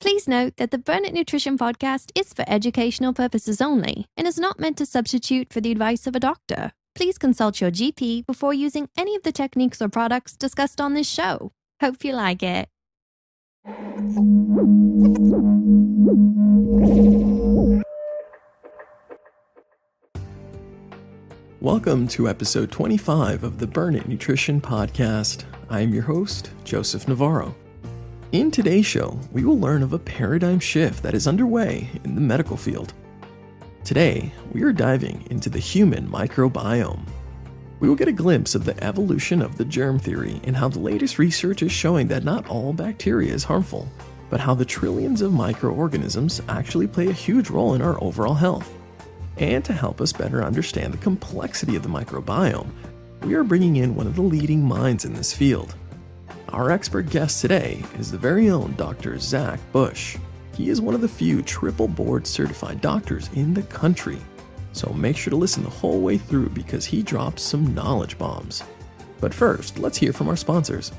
Please note that the Burn It Nutrition podcast is for educational purposes only and is not meant to substitute for the advice of a doctor. Please consult your GP before using any of the techniques or products discussed on this show. Hope you like it. Welcome to episode 25 of the Burn It Nutrition podcast. I am your host, Joseph Navarro. In today's show, we will learn of a paradigm shift that is underway in the medical field. Today, we are diving into the human microbiome. We will get a glimpse of the evolution of the germ theory and how the latest research is showing that not all bacteria is harmful, but how the trillions of microorganisms actually play a huge role in our overall health. And to help us better understand the complexity of the microbiome, we are bringing in one of the leading minds in this field. Our expert guest today is the very own Dr. Zack Bush. He is one of the few triple board certified doctors in the country. So make sure to listen the whole way through because he drops some knowledge bombs. But first, let's hear from our sponsors.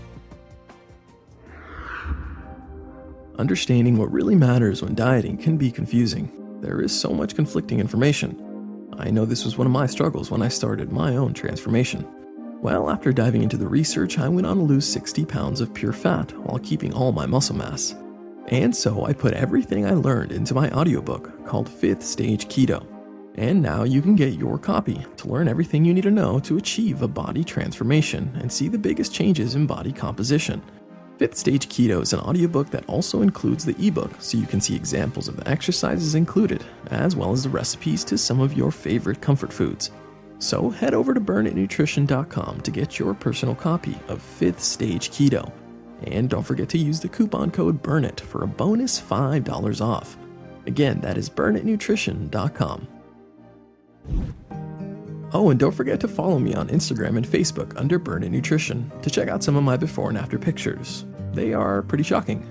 Understanding what really matters when dieting can be confusing. There is so much conflicting information. I know this was one of my struggles when I started my own transformation. Well, after diving into the research, I went on to lose 60 pounds of pure fat while keeping all my muscle mass. And so I put everything I learned into my audiobook called 5th Stage Keto. And now you can get your copy to learn everything you need to know to achieve a body transformation and see the biggest changes in body composition. 5th Stage Keto is an audiobook that also includes the ebook so you can see examples of the exercises included, as well as the recipes to some of your favorite comfort foods. So head over to burnitnutrition.com to get your personal copy of 5th Stage Keto. And don't forget to use the coupon code BURNIT for a bonus $5 off. Again, that is burnitnutrition.com. Oh, and don't forget to follow me on Instagram and Facebook under Burn It Nutrition to check out some of my before and after pictures. They are pretty shocking.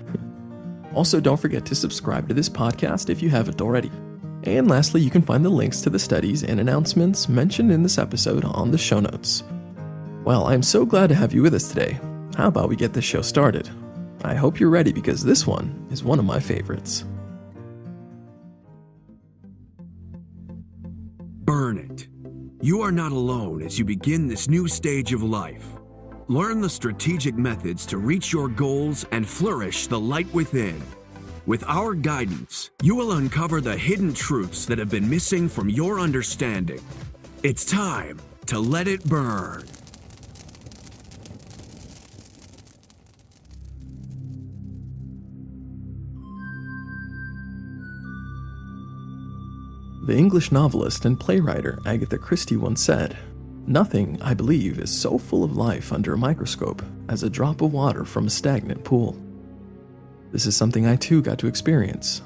Also, don't forget to subscribe to this podcast if you haven't already. And lastly, you can find the links to the studies and announcements mentioned in this episode on the show notes. Well, I'm so glad to have you with us today. How about we get this show started? I hope you're ready because this one is one of my favorites. Burn it. You are not alone as you begin this new stage of life. Learn the strategic methods to reach your goals and flourish the light within. With our guidance, you will uncover the hidden truths that have been missing from your understanding. It's time to let it burn. The English novelist and playwright Agatha Christie once said, "Nothing, I believe, is so full of life under a microscope as a drop of water from a stagnant pool." This is something I too got to experience.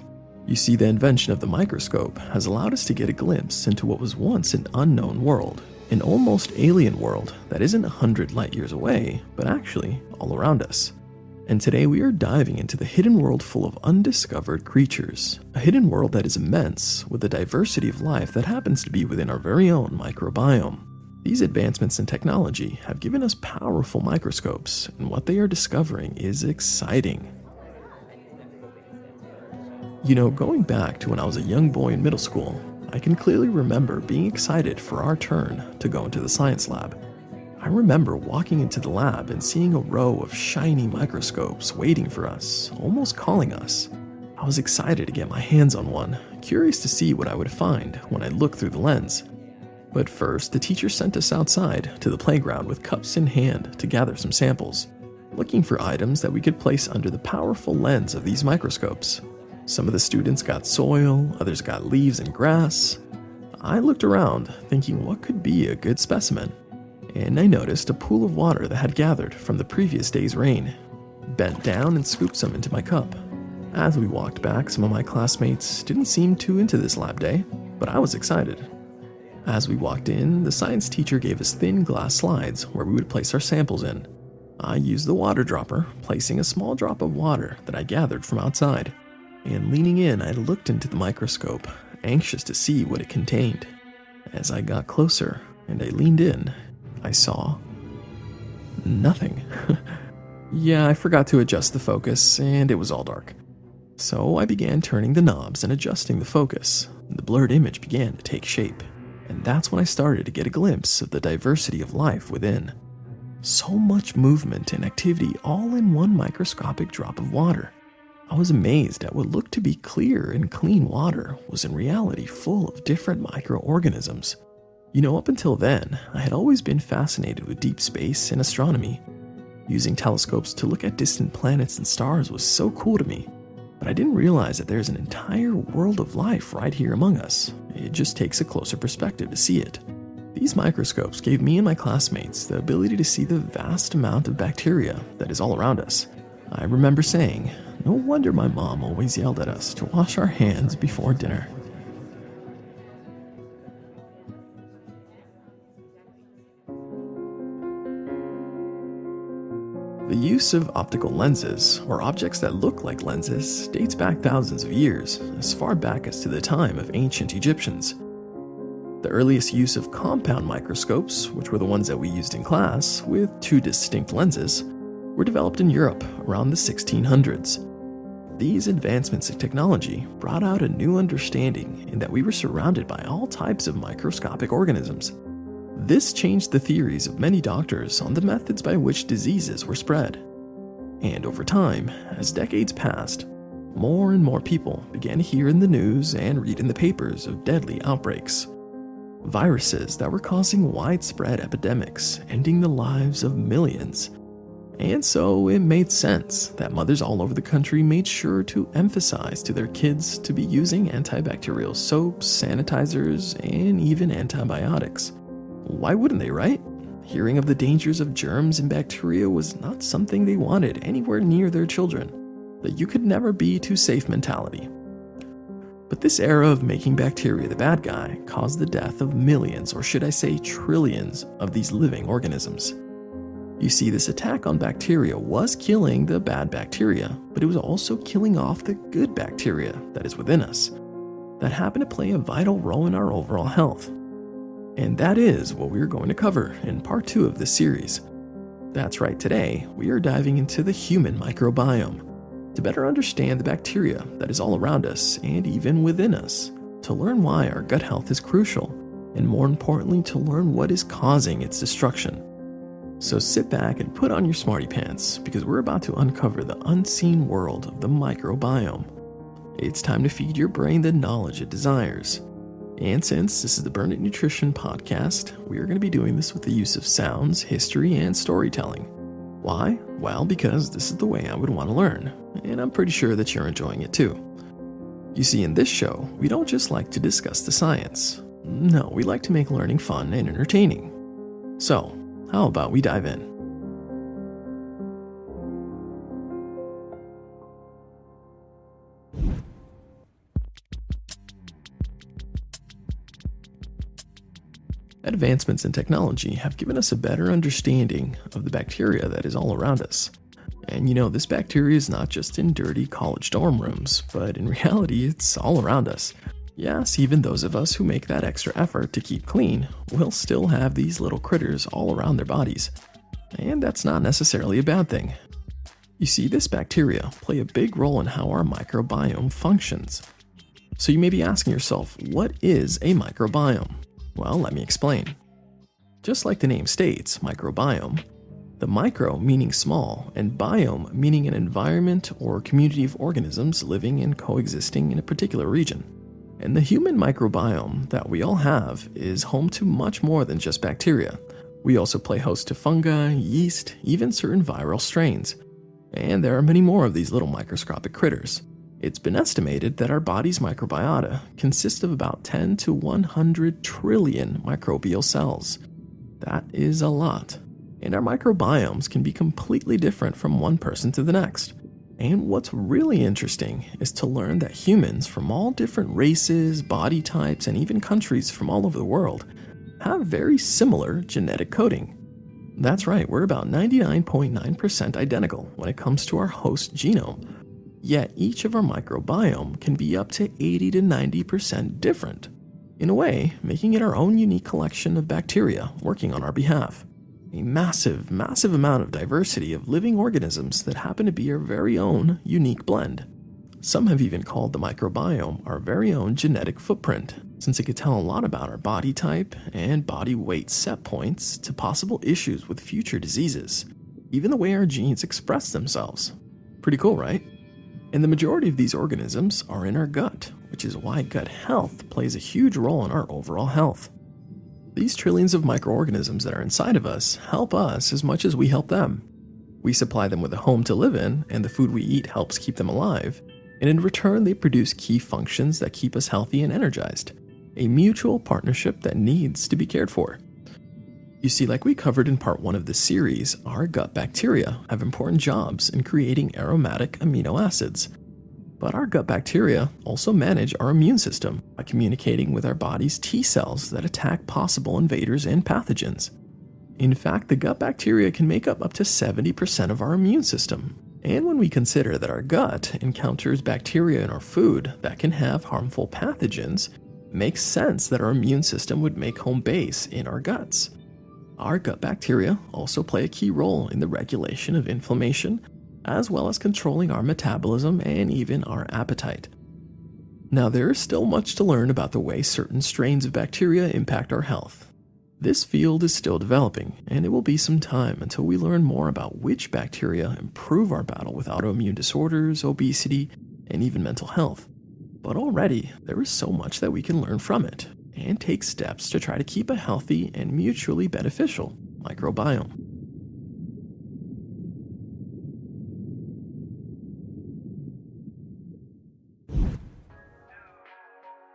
You see, the invention of the microscope has allowed us to get a glimpse into what was once an unknown world, an almost alien world that isn't 100 light years away, but actually all around us. And today we are diving into the hidden world full of undiscovered creatures, a hidden world that is immense with a diversity of life that happens to be within our very own microbiome. These advancements in technology have given us powerful microscopes, and what they are discovering is exciting. You know, going back to when I was a young boy in middle school, I can clearly remember being excited for our turn to go into the science lab. I remember walking into the lab and seeing a row of shiny microscopes waiting for us, almost calling us. I was excited to get my hands on one, curious to see what I would find when I looked through the lens. But first, the teacher sent us outside to the playground with cups in hand to gather some samples, looking for items that we could place under the powerful lens of these microscopes. Some of the students got soil, others got leaves and grass. I looked around, thinking what could be a good specimen, and I noticed a pool of water that had gathered from the previous day's rain. Bent down and scooped some into my cup. As we walked back, some of my classmates didn't seem too into this lab day, but I was excited. As we walked in, the science teacher gave us thin glass slides where we would place our samples in. I used the water dropper, placing a small drop of water that I gathered from outside. And leaning in, I looked into the microscope, anxious to see what it contained. As I got closer and I leaned in, I saw nothing. Yeah, I forgot to adjust the focus, and it was all dark. So I began turning the knobs and adjusting the focus. The blurred image began to take shape, and that's when I started to get a glimpse of the diversity of life within. So much movement and activity all in one microscopic drop of water. I was amazed at what looked to be clear and clean water was in reality full of different microorganisms. Up until then, I had always been fascinated with deep space and astronomy. Using telescopes to look at distant planets and stars was so cool to me, but I didn't realize that there's an entire world of life right here among us. It just takes a closer perspective to see it. These microscopes gave me and my classmates the ability to see the vast amount of bacteria that is all around us. I remember saying, no wonder my mom always yelled at us to wash our hands before dinner. The use of optical lenses, or objects that look like lenses, dates back thousands of years, as far back as to the time of ancient Egyptians. The earliest use of compound microscopes, which were the ones that we used in class, with two distinct lenses, were developed in Europe around the 1600s. These advancements in technology brought out a new understanding in that we were surrounded by all types of microscopic organisms. This changed the theories of many doctors on the methods by which diseases were spread. And over time, as decades passed, more and more people began to hear in the news and read in the papers of deadly outbreaks. Viruses that were causing widespread epidemics, ending the lives of millions. And so it made sense that mothers all over the country made sure to emphasize to their kids to be using antibacterial soaps, sanitizers, and even antibiotics. Why wouldn't they, right? Hearing of the dangers of germs and bacteria was not something they wanted anywhere near their children. The you could never be too safe mentality. But this era of making bacteria the bad guy caused the death of millions, or should I say trillions, of these living organisms. You see, this attack on bacteria was killing the bad bacteria, but it was also killing off the good bacteria that is within us, that happen to play a vital role in our overall health. And that is what we're going to cover in part 2 of this series. That's right, today we are diving into the human microbiome to better understand the bacteria that is all around us and even within us, to learn why our gut health is crucial, and more importantly, to learn what is causing its destruction. So sit back and put on your smarty pants, because we're about to uncover the unseen world of the microbiome. It's time to feed your brain the knowledge it desires. And since this is the Burn It Nutrition podcast, we are going to be doing this with the use of sounds, history, and storytelling. Why? Well, because this is the way I would want to learn, and I'm pretty sure that you're enjoying it too. You see, in this show, we don't just like to discuss the science. No, we like to make learning fun and entertaining. So, how about we dive in? Advancements in technology have given us a better understanding of the bacteria that is all around us. And this bacteria is not just in dirty college dorm rooms, but in reality, it's all around us. Yes, even those of us who make that extra effort to keep clean will still have these little critters all around their bodies. And that's not necessarily a bad thing. You see, this bacteria play a big role in how our microbiome functions. So you may be asking yourself, what is a microbiome? Well, let me explain. Just like the name states, microbiome, the micro meaning small and biome meaning an environment or community of organisms living and coexisting in a particular region. And the human microbiome that we all have is home to much more than just bacteria. We also play host to fungi, yeast, even certain viral strains. And there are many more of these little microscopic critters. It's been estimated that our body's microbiota consists of about 10 to 100 trillion microbial cells. That is a lot. And our microbiomes can be completely different from one person to the next. And what's really interesting is to learn that humans from all different races, body types, and even countries from all over the world have very similar genetic coding. That's right, we're about 99.9% identical when it comes to our host genome. Yet each of our microbiome can be up to 80 to 90% different, in a way making it our own unique collection of bacteria working on our behalf. A massive, massive amount of diversity of living organisms that happen to be our very own unique blend. Some have even called the microbiome our very own genetic footprint, since it could tell a lot about our body type and body weight set points to possible issues with future diseases, even the way our genes express themselves. Pretty cool, right? And the majority of these organisms are in our gut, which is why gut health plays a huge role in our overall health. These trillions of microorganisms that are inside of us help us as much as we help them. We supply them with a home to live in, and the food we eat helps keep them alive. And in return, they produce key functions that keep us healthy and energized. A mutual partnership that needs to be cared for. You see, like we covered in part 1 of this series, our gut bacteria have important jobs in creating aromatic amino acids. But our gut bacteria also manage our immune system by communicating with our body's T cells that attack possible invaders and pathogens. In fact, the gut bacteria can make up to 70% of our immune system. And when we consider that our gut encounters bacteria in our food that can have harmful pathogens, it makes sense that our immune system would make home base in our guts. Our gut bacteria also play a key role in the regulation of inflammation, as well as controlling our metabolism and even our appetite. Now, there is still much to learn about the way certain strains of bacteria impact our health. This field is still developing, and it will be some time until we learn more about which bacteria improve our battle with autoimmune disorders, obesity, and even mental health. But already, there is so much that we can learn from it, and take steps to try to keep a healthy and mutually beneficial microbiome.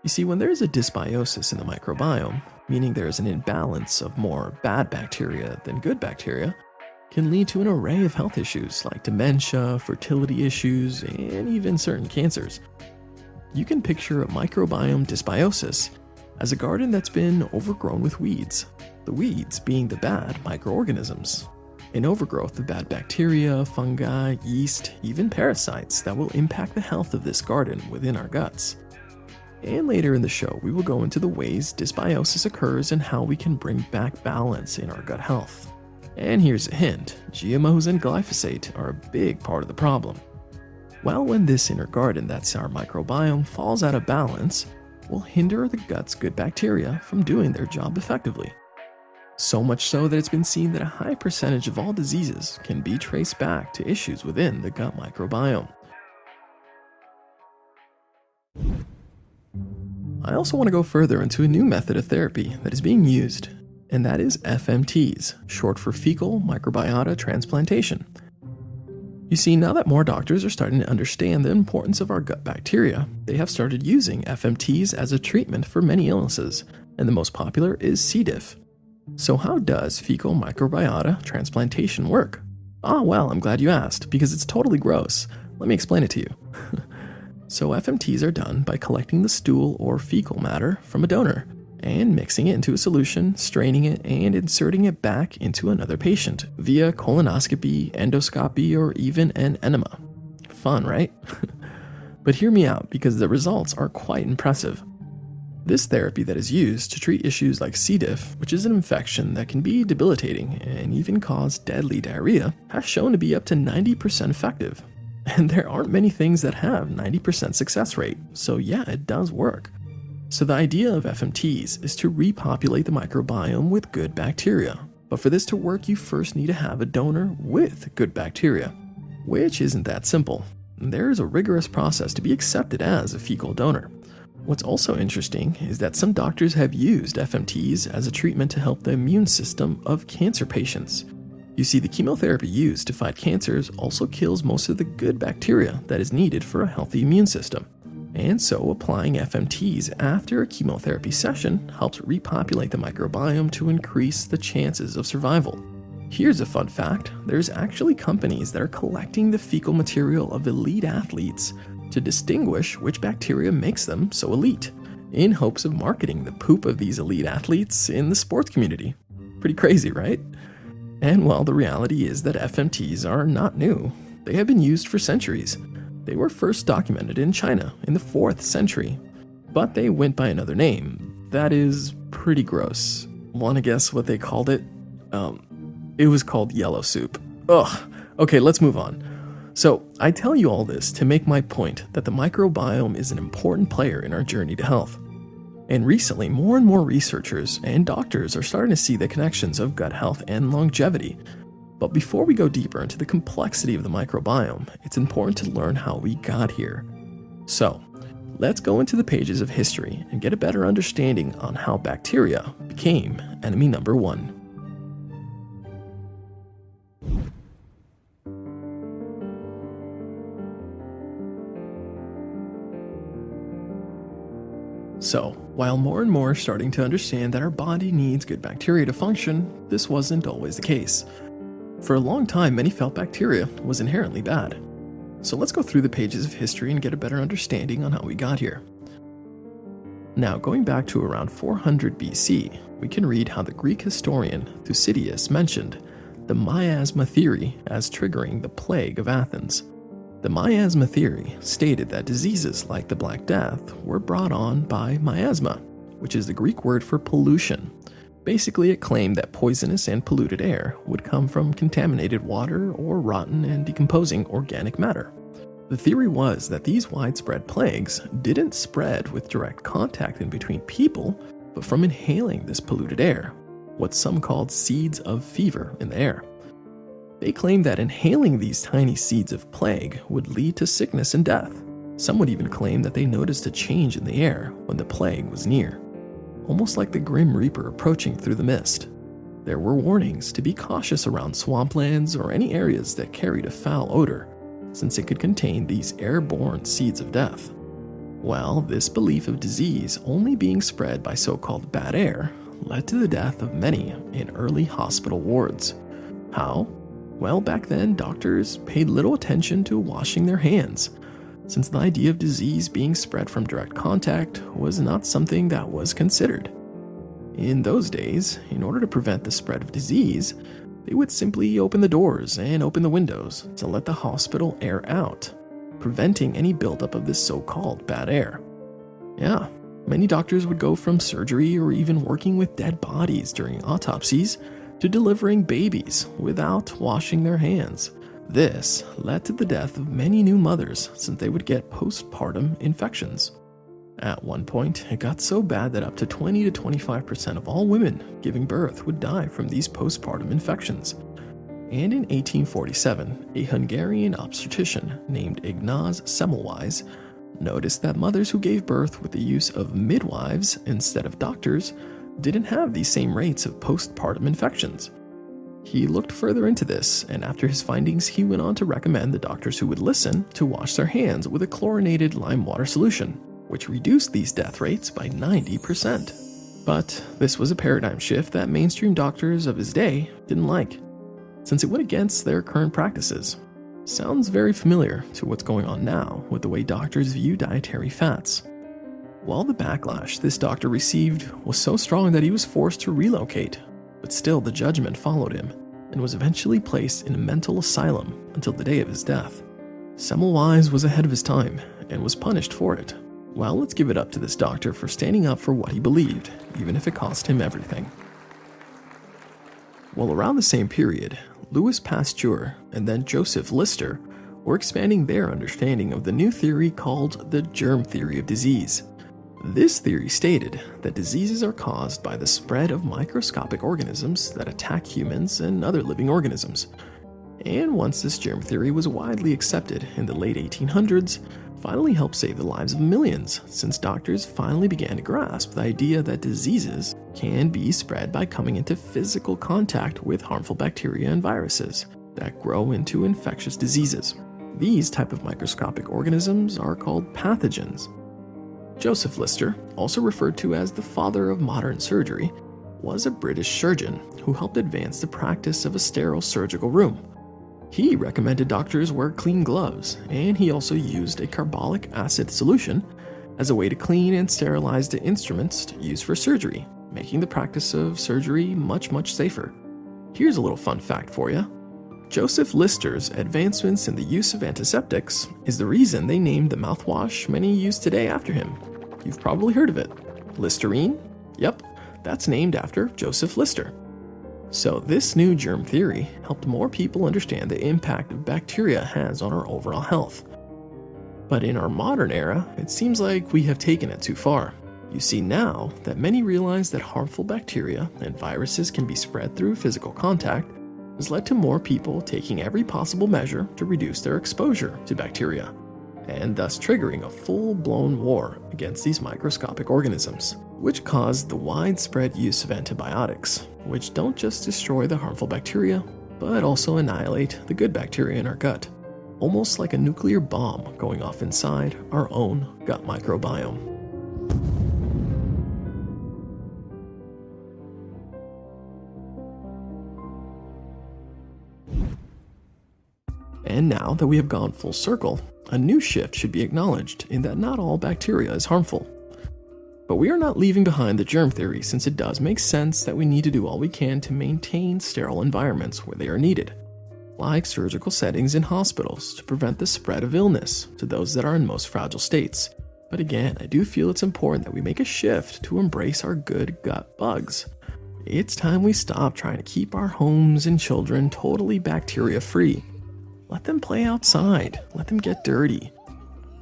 You see, when there is a dysbiosis in the microbiome, meaning there is an imbalance of more bad bacteria than good bacteria, can lead to an array of health issues like dementia, fertility issues, and even certain cancers. You can picture a microbiome dysbiosis as a garden that's been overgrown with weeds, the weeds being the bad microorganisms. An overgrowth of bad bacteria, fungi, yeast, even parasites that will impact the health of this garden within our guts. And later in the show, we will go into the ways dysbiosis occurs and how we can bring back balance in our gut health. And here's a hint, GMOs and glyphosate are a big part of the problem. Well, when this inner garden that's our microbiome falls out of balance, will hinder the gut's good bacteria from doing their job effectively. So much so that it's been seen that a high percentage of all diseases can be traced back to issues within the gut microbiome. I also want to go further into a new method of therapy that is being used, and that is FMTs, short for Fecal Microbiota Transplantation. You see, now that more doctors are starting to understand the importance of our gut bacteria, they have started using FMTs as a treatment for many illnesses, and the most popular is C. diff. So how does fecal microbiota transplantation work? Well, I'm glad you asked, because it's totally gross. Let me explain it to you. So FMTs are done by collecting the stool or fecal matter from a donor and mixing it into a solution, straining it, and inserting it back into another patient via colonoscopy, endoscopy, or even an enema. Fun, right? But hear me out, because the results are quite impressive. This therapy that is used to treat issues like C. diff, which is an infection that can be debilitating and even cause deadly diarrhea, has shown to be up to 90% effective. And there aren't many things that have 90% success rate, so yeah, it does work. So the idea of FMTs is to repopulate the microbiome with good bacteria. But for this to work, you first need to have a donor with good bacteria, which isn't that simple. There is a rigorous process to be accepted as a fecal donor. What's also interesting is that some doctors have used FMTs as a treatment to help the immune system of cancer patients. You see, the chemotherapy used to fight cancers also kills most of the good bacteria that is needed for a healthy immune system. And so applying FMTs after a chemotherapy session helps repopulate the microbiome to increase the chances of survival. Here's a fun fact, there's actually companies that are collecting the fecal material of elite athletes to distinguish which bacteria makes them so elite, in hopes of marketing the poop of these elite athletes in the sports community. Pretty crazy, right? And well, the reality is that FMTs are not new. They have been used for centuries. They were first documented in China in the 4th century, but they went by another name. That is pretty gross. Want to guess what they called it? It was called yellow soup. Ugh. Okay, let's move on. So, I tell you all this to make my point that the microbiome is an important player in our journey to health. And recently, more and more researchers and doctors are starting to see the connections of gut health and longevity. But before we go deeper into the complexity of the microbiome, it's important to learn how we got here. So, let's go into the pages of history and get a better understanding on how bacteria became enemy number one. So, while more and more are starting to understand that our body needs good bacteria to function, this wasn't always the case. For a long time, many felt bacteria was inherently bad. So let's go through the pages of history and get a better understanding on how we got here. Now, going back to around 400 BC, we can read how the Greek historian Thucydides mentioned the miasma theory as triggering the plague of Athens. The miasma theory stated that diseases like the Black Death were brought on by miasma, which is the Greek word for pollution. Basically, it claimed that poisonous and polluted air would come from contaminated water or rotten and decomposing organic matter. The theory was that these widespread plagues didn't spread with direct contact in between people, but from inhaling this polluted air, what some called seeds of fever in the air. They claimed that inhaling these tiny seeds of plague would lead to sickness and death. Some would even claim that they noticed a change in the air when the plague was near, almost like the Grim Reaper approaching through the mist. There were warnings to be cautious around swamplands or any areas that carried a foul odor, since it could contain these airborne seeds of death. Well, this belief of disease only being spread by so-called bad air led to the death of many in early hospital wards. How? Well, back then, doctors paid little attention to washing their hands, since the idea of disease being spread from direct contact was not something that was considered. In those days, in order to prevent the spread of disease, they would simply open the doors and open the windows to let the hospital air out, preventing any buildup of this so-called bad air. Yeah, many doctors would go from surgery or even working with dead bodies during autopsies to delivering babies without washing their hands. This led to the death of many new mothers since they would get postpartum infections. At one point, it got so bad that up to 20 to 25% of all women giving birth would die from these postpartum infections. And in 1847, a Hungarian obstetrician named Ignaz Semmelweis noticed that mothers who gave birth with the use of midwives instead of doctors didn't have these same rates of postpartum infections. He looked further into this, and after his findings, he went on to recommend the doctors who would listen to wash their hands with a chlorinated lime water solution, which reduced these death rates by 90%. But this was a paradigm shift that mainstream doctors of his day didn't like, since it went against their current practices. Sounds very familiar to what's going on now with the way doctors view dietary fats. While the backlash this doctor received was so strong that he was forced to relocate, but still the judgment followed him and was eventually placed in a mental asylum until the day of his death. Semmelweis was ahead of his time and was punished for it. Well, let's give it up to this doctor for standing up for what he believed, even if it cost him everything. Well, around the same period, Louis Pasteur and then Joseph Lister were expanding their understanding of the new theory called the germ theory of disease. This theory stated that diseases are caused by the spread of microscopic organisms that attack humans and other living organisms. And once this germ theory was widely accepted in the late 1800s, finally helped save the lives of millions, since doctors finally began to grasp the idea that diseases can be spread by coming into physical contact with harmful bacteria and viruses that grow into infectious diseases. These type of microscopic organisms are called pathogens. Joseph Lister, also referred to as the father of modern surgery, was a British surgeon who helped advance the practice of a sterile surgical room. He recommended doctors wear clean gloves, and he also used a carbolic acid solution as a way to clean and sterilize the instruments used for surgery, making the practice of surgery much safer. Here's a little fun fact for you. Joseph Lister's advancements in the use of antiseptics is the reason they named the mouthwash many use today after him. You've probably heard of it. Listerine? Yep, that's named after Joseph Lister. So this new germ theory helped more people understand the impact of bacteria has on our overall health. But in our modern era, it seems like we have taken it too far. You see now that many realize that harmful bacteria and viruses can be spread through physical contact has led to more people taking every possible measure to reduce their exposure to bacteria, and thus triggering a full-blown war against these microscopic organisms, which caused the widespread use of antibiotics, which don't just destroy the harmful bacteria, but also annihilate the good bacteria in our gut, almost like a nuclear bomb going off inside our own gut microbiome. And now that we have gone full circle, a new shift should be acknowledged in that not all bacteria is harmful. But we are not leaving behind the germ theory, since it does make sense that we need to do all we can to maintain sterile environments where they are needed, like surgical settings in hospitals to prevent the spread of illness to those that are in most fragile states. But again, I do feel it's important that we make a shift to embrace our good gut bugs. It's time we stop trying to keep our homes and children totally bacteria-free. Let them play outside. Let them get dirty.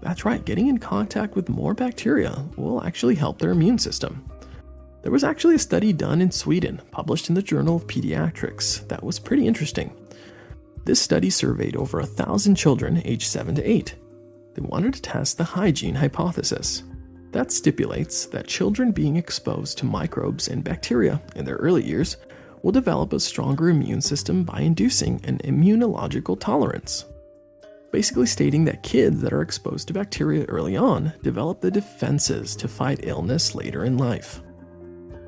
That's right, getting in contact with more bacteria will actually help their immune system. There was actually a study done in Sweden, published in the Journal of Pediatrics, that was pretty interesting. This study surveyed over 1,000 children aged 7 to 8. They wanted to test the hygiene hypothesis. That stipulates that children being exposed to microbes and bacteria in their early years will develop a stronger immune system by inducing an immunological tolerance. Basically stating that kids that are exposed to bacteria early on develop the defenses to fight illness later in life.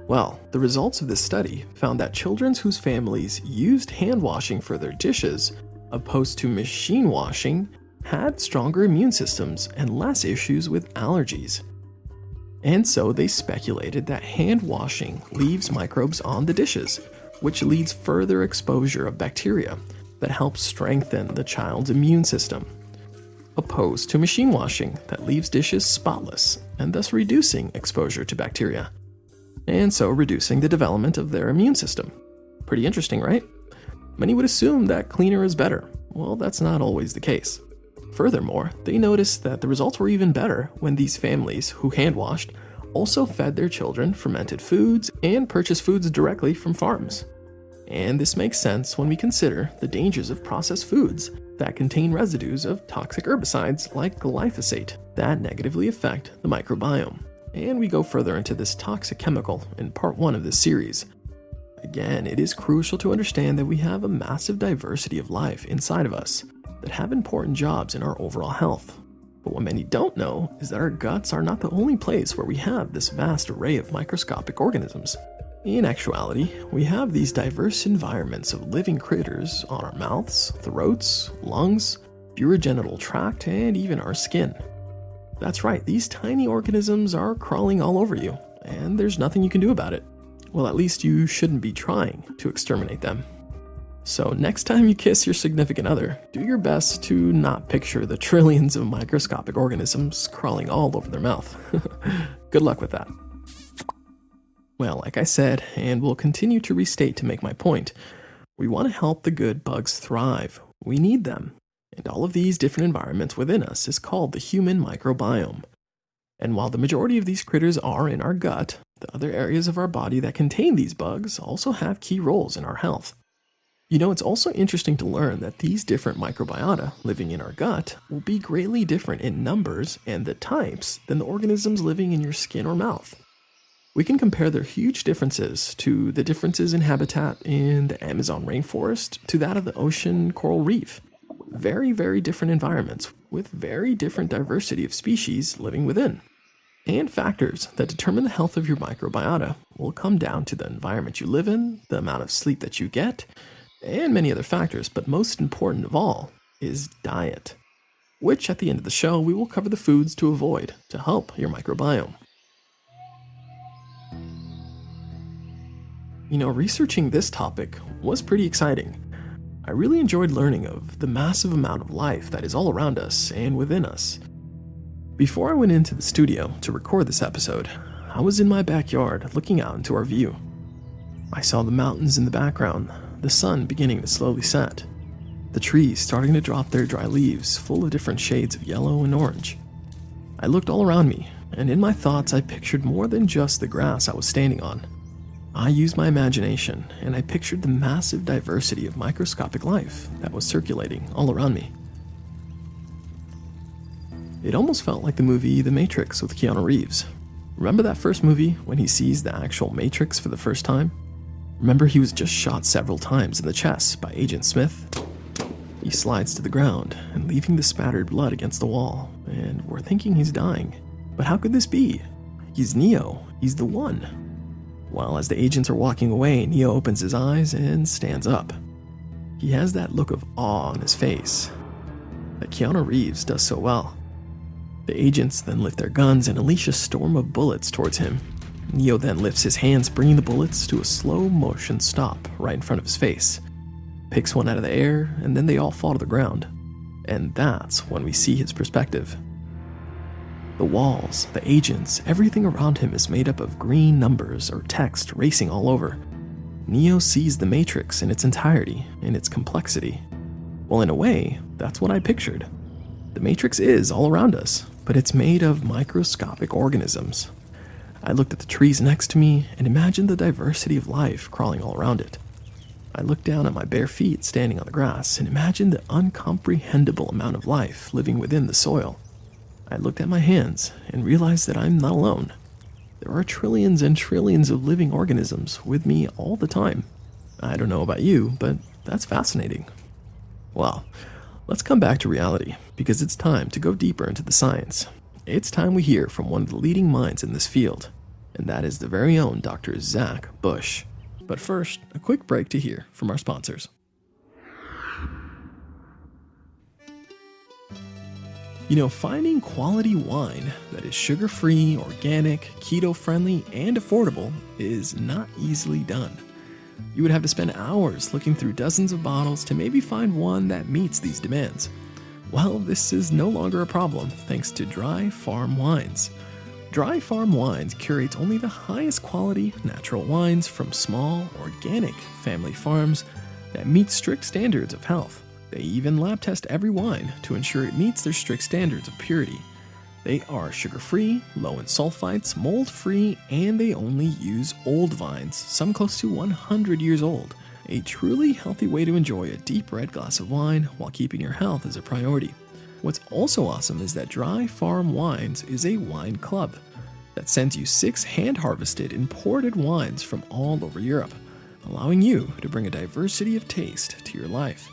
Well, the results of this study found that children whose families used hand washing for their dishes, opposed to machine washing, had stronger immune systems and less issues with allergies. And so they speculated that hand washing leaves microbes on the dishes, which leads further exposure of bacteria that helps strengthen the child's immune system, opposed to machine washing that leaves dishes spotless and thus reducing exposure to bacteria, and so reducing the development of their immune system. Pretty interesting, right? Many would assume that cleaner is better. Well, that's not always the case. Furthermore, they noticed that the results were even better when these families who hand washed also fed their children fermented foods and purchased foods directly from farms. And this makes sense when we consider the dangers of processed foods that contain residues of toxic herbicides like glyphosate that negatively affect the microbiome. And we go further into this toxic chemical in part 1 of this series. Again, it is crucial to understand that we have a massive diversity of life inside of us that have important jobs in our overall health. But what many don't know is that our guts are not the only place where we have this vast array of microscopic organisms. In actuality, we have these diverse environments of living critters on our mouths, throats, lungs, urogenital tract, and even our skin. That's right, these tiny organisms are crawling all over you, and there's nothing you can do about it. Well, at least you shouldn't be trying to exterminate them. So next time you kiss your significant other, do your best to not picture the trillions of microscopic organisms crawling all over their mouth. Good luck with that. Well, like I said, and will continue to restate to make my point, we want to help the good bugs thrive. We need them. And all of these different environments within us is called the human microbiome. And while the majority of these critters are in our gut, the other areas of our body that contain these bugs also have key roles in our health. You know, it's also interesting to learn that these different microbiota living in our gut will be greatly different in numbers and the types than the organisms living in your skin or mouth. We can compare their huge differences to the differences in habitat in the Amazon rainforest to that of the ocean coral reef. Very, very different environments with very different diversity of species living within. And factors that determine the health of your microbiota will come down to the environment you live in, the amount of sleep that you get, and many other factors, but most important of all is diet, which at the end of the show we will cover the foods to avoid to help your microbiome. You know, researching this topic was pretty exciting. I really enjoyed learning of the massive amount of life that is all around us and within us. Before I went into the studio to record this episode, I was in my backyard looking out into our view. I saw the mountains in the background, the sun beginning to slowly set, the trees starting to drop their dry leaves full of different shades of yellow and orange. I looked all around me, and in my thoughts I pictured more than just the grass I was standing on. I used my imagination, and I pictured the massive diversity of microscopic life that was circulating all around me. It almost felt like the movie The Matrix with Keanu Reeves. Remember that first movie when he sees the actual Matrix for the first time? Remember he was just shot several times in the chest by Agent Smith? He slides to the ground and leaving the spattered blood against the wall, and we're thinking he's dying. But how could this be? He's Neo. He's the one. While as the agents are walking away, Neo opens his eyes and stands up. He has that look of awe on his face that Keanu Reeves does so well. The agents then lift their guns and unleash a storm of bullets towards him. Neo then lifts his hands, bringing the bullets to a slow motion stop right in front of his face. Picks one out of the air, and then they all fall to the ground. And that's when we see his perspective. The walls, the agents, everything around him is made up of green numbers or text racing all over. Neo sees the Matrix in its entirety, in its complexity. Well, in a way, that's what I pictured. The Matrix is all around us, but it's made of microscopic organisms. I looked at the trees next to me and imagined the diversity of life crawling all around it. I looked down at my bare feet standing on the grass and imagined the uncomprehendable amount of life living within the soil. I looked at my hands and realized that I'm not alone. There are trillions and trillions of living organisms with me all the time. I don't know about you, but that's fascinating. Well, let's come back to reality, because it's time to go deeper into the science. It's time we hear from one of the leading minds in this field, and that is the very own Dr. Zack Bush. But first, a quick break to hear from our sponsors. You know, finding quality wine that is sugar-free, organic, keto-friendly, and affordable is not easily done. You would have to spend hours looking through dozens of bottles to maybe find one that meets these demands. Well, this is no longer a problem thanks to Dry Farm Wines. Dry Farm Wines curates only the highest quality natural wines from small, organic family farms that meet strict standards of health. They even lab test every wine to ensure it meets their strict standards of purity. They are sugar-free, low in sulfites, mold-free, and they only use old vines, some close to 100 years old. A truly healthy way to enjoy a deep red glass of wine while keeping your health as a priority. What's also awesome is that Dry Farm Wines is a wine club that sends you 6 hand-harvested imported wines from all over Europe, allowing you to bring a diversity of taste to your life.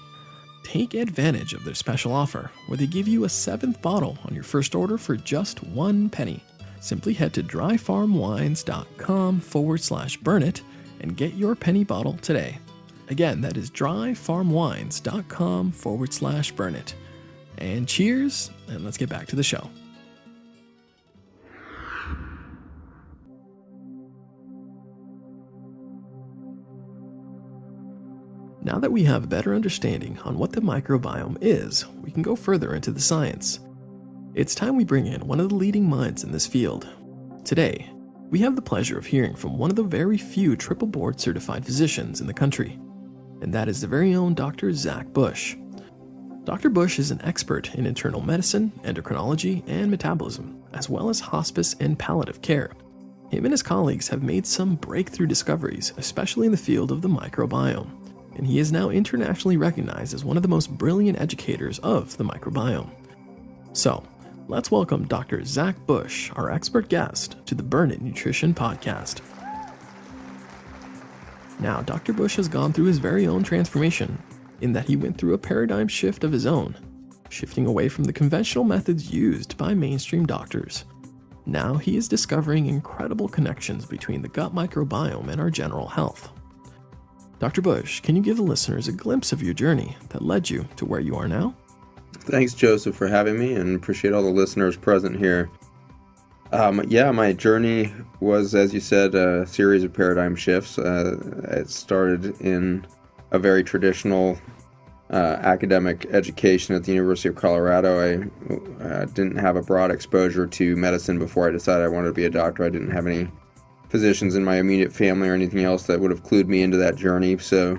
Take advantage of their special offer, where they give you a 7th bottle on your first order for just 1 penny. Simply head to dryfarmwines.com/burnit and get your penny bottle today. Again, that is dryfarmwines.com/burnit. And cheers, and let's get back to the show. Now that we have a better understanding on what the microbiome is, we can go further into the science. It's time we bring in one of the leading minds in this field. Today, we have the pleasure of hearing from one of the very few triple board certified physicians in the country, and that is the very own Dr. Zack Bush. Dr. Bush is an expert in internal medicine, endocrinology, and metabolism, as well as hospice and palliative care. Him and his colleagues have made some breakthrough discoveries, especially in the field of the microbiome, and he is now internationally recognized as one of the most brilliant educators of the microbiome. So, let's welcome Dr. Zack Bush, our expert guest, to the Burn It Nutrition podcast. Now, Dr. Bush has gone through his very own transformation, in that he went through a paradigm shift of his own, shifting away from the conventional methods used by mainstream doctors. Now he is discovering incredible connections between the gut microbiome and our general health. Dr. Bush, can you give the listeners a glimpse of your journey that led you to where you are now? Thanks, Joseph, for having me, and appreciate all the listeners present here. My journey was, as you said, a series of paradigm shifts. It started in a very traditional academic education at the University of Colorado. I didn't have a broad exposure to medicine before I decided I wanted to be a doctor. I didn't have any physicians in my immediate family or anything else that would have clued me into that journey. So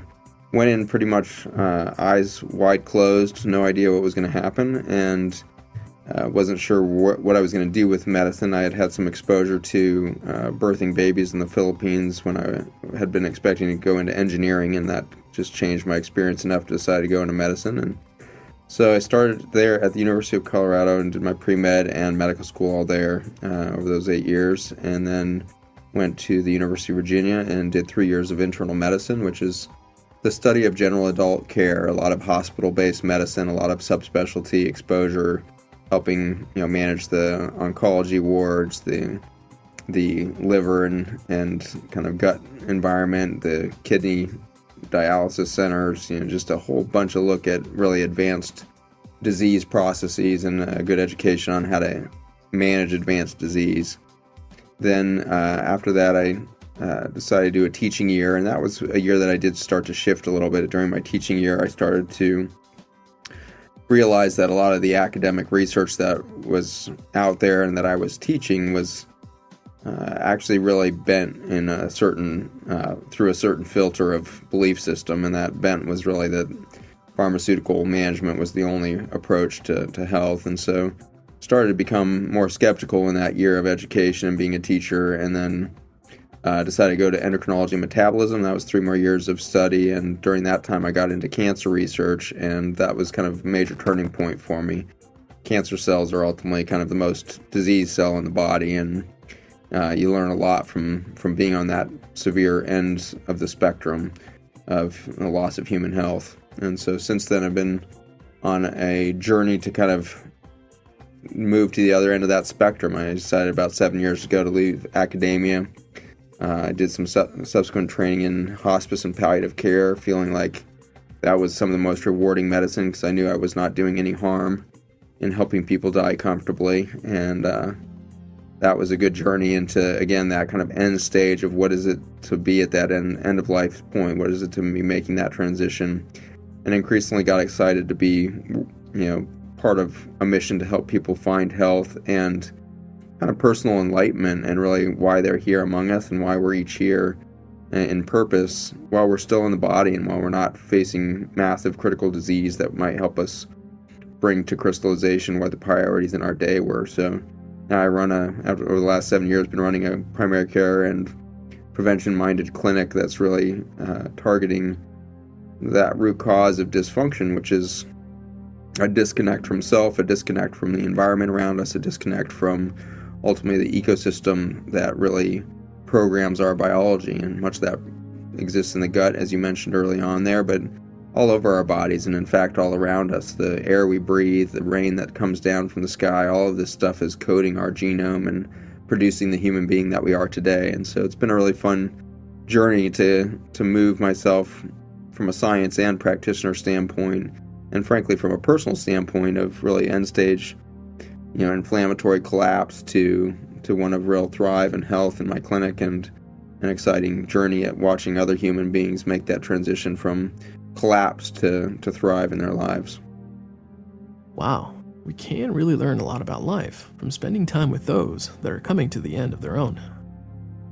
went in pretty much eyes wide closed, no idea what was going to happen, and wasn't sure what I was going to do with medicine. I had some exposure to birthing babies in the Philippines when I had been expecting to go into engineering, and that just changed my experience enough to decide to go into medicine. And so I started there at the University of Colorado and did my pre-med and medical school all there over those 8 years, and then went to the University of Virginia and did 3 years of internal medicine, which is the study of general adult care, a lot of hospital-based medicine, a lot of subspecialty exposure, helping manage the oncology wards, the liver and kind of gut environment, the kidney dialysis centers, just a whole bunch of look at really advanced disease processes and a good education on how to manage advanced disease. Then after that, I decided to do a teaching year, and that was a year that I did start to shift a little bit. During my teaching year, I started to realize that a lot of the academic research that was out there and that I was teaching was actually really bent in a certain through a certain filter of belief system, and that bent was really that pharmaceutical management was the only approach to health. And so started to become more skeptical in that year of education and being a teacher, and then decided to go to endocrinology and metabolism. That was 3 more years of study, and during that time I got into cancer research, and that was kind of a major turning point for me. Cancer cells are ultimately kind of the most diseased cell in the body, and you learn a lot from being on that severe end of the spectrum of the loss of human health. And so since then I've been on a journey to kind of move to the other end of that spectrum. I decided about 7 years ago to leave academia. I did some subsequent training in hospice and palliative care, feeling like that was some of the most rewarding medicine because I knew I was not doing any harm in helping people die comfortably. And that was a good journey into, again, that kind of end stage of what is it to be at that end of life point? What is it to be making that transition? And increasingly got excited to be, part of a mission to help people find health and kind of personal enlightenment, and really why they're here among us and why we're each here in purpose while we're still in the body and while we're not facing massive critical disease that might help us bring to crystallization what the priorities in our day were. So now I run over the last 7 years, been running a primary care and prevention-minded clinic that's really targeting that root cause of dysfunction, which is a disconnect from self, a disconnect from the environment around us, a disconnect from ultimately the ecosystem that really programs our biology. And much of that exists in the gut, as you mentioned early on there, but all over our bodies, and in fact all around us. The air we breathe, the rain that comes down from the sky, all of this stuff is coding our genome and producing the human being that we are today. And so it's been a really fun journey to move myself from a science and practitioner standpoint, and frankly from a personal standpoint of really end stage inflammatory collapse to one of real thrive and health in my clinic, and an exciting journey at watching other human beings make that transition from collapse to thrive in their lives. Wow, we can really learn a lot about life from spending time with those that are coming to the end of their own.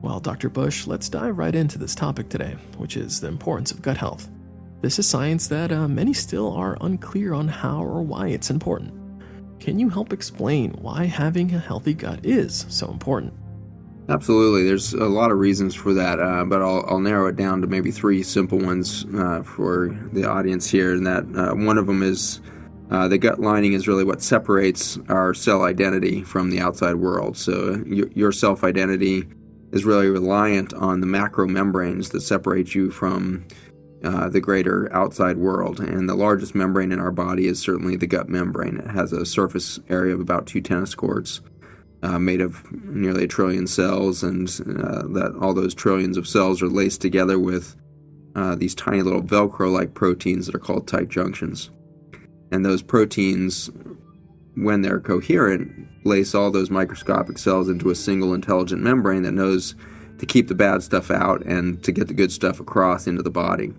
Well, Dr. Bush, let's dive right into this topic today, which is the importance of gut health. This is science that many still are unclear on how or why it's important. Can you help explain why having a healthy gut is so important? Absolutely. There's a lot of reasons for that, but I'll narrow it down to maybe 3 simple ones for the audience here. And that one of them is the gut lining is really what separates our cell identity from the outside world. So your self-identity is really reliant on the macromembranes that separate you from the greater outside world. And the largest membrane in our body is certainly the gut membrane. It has a surface area of about 2 tennis courts, made of nearly 1 trillion cells, and that all those trillions of cells are laced together with these tiny little Velcro-like proteins that are called tight junctions. And those proteins, when they're coherent, lace all those microscopic cells into a single intelligent membrane that knows to keep the bad stuff out and to get the good stuff across into the body.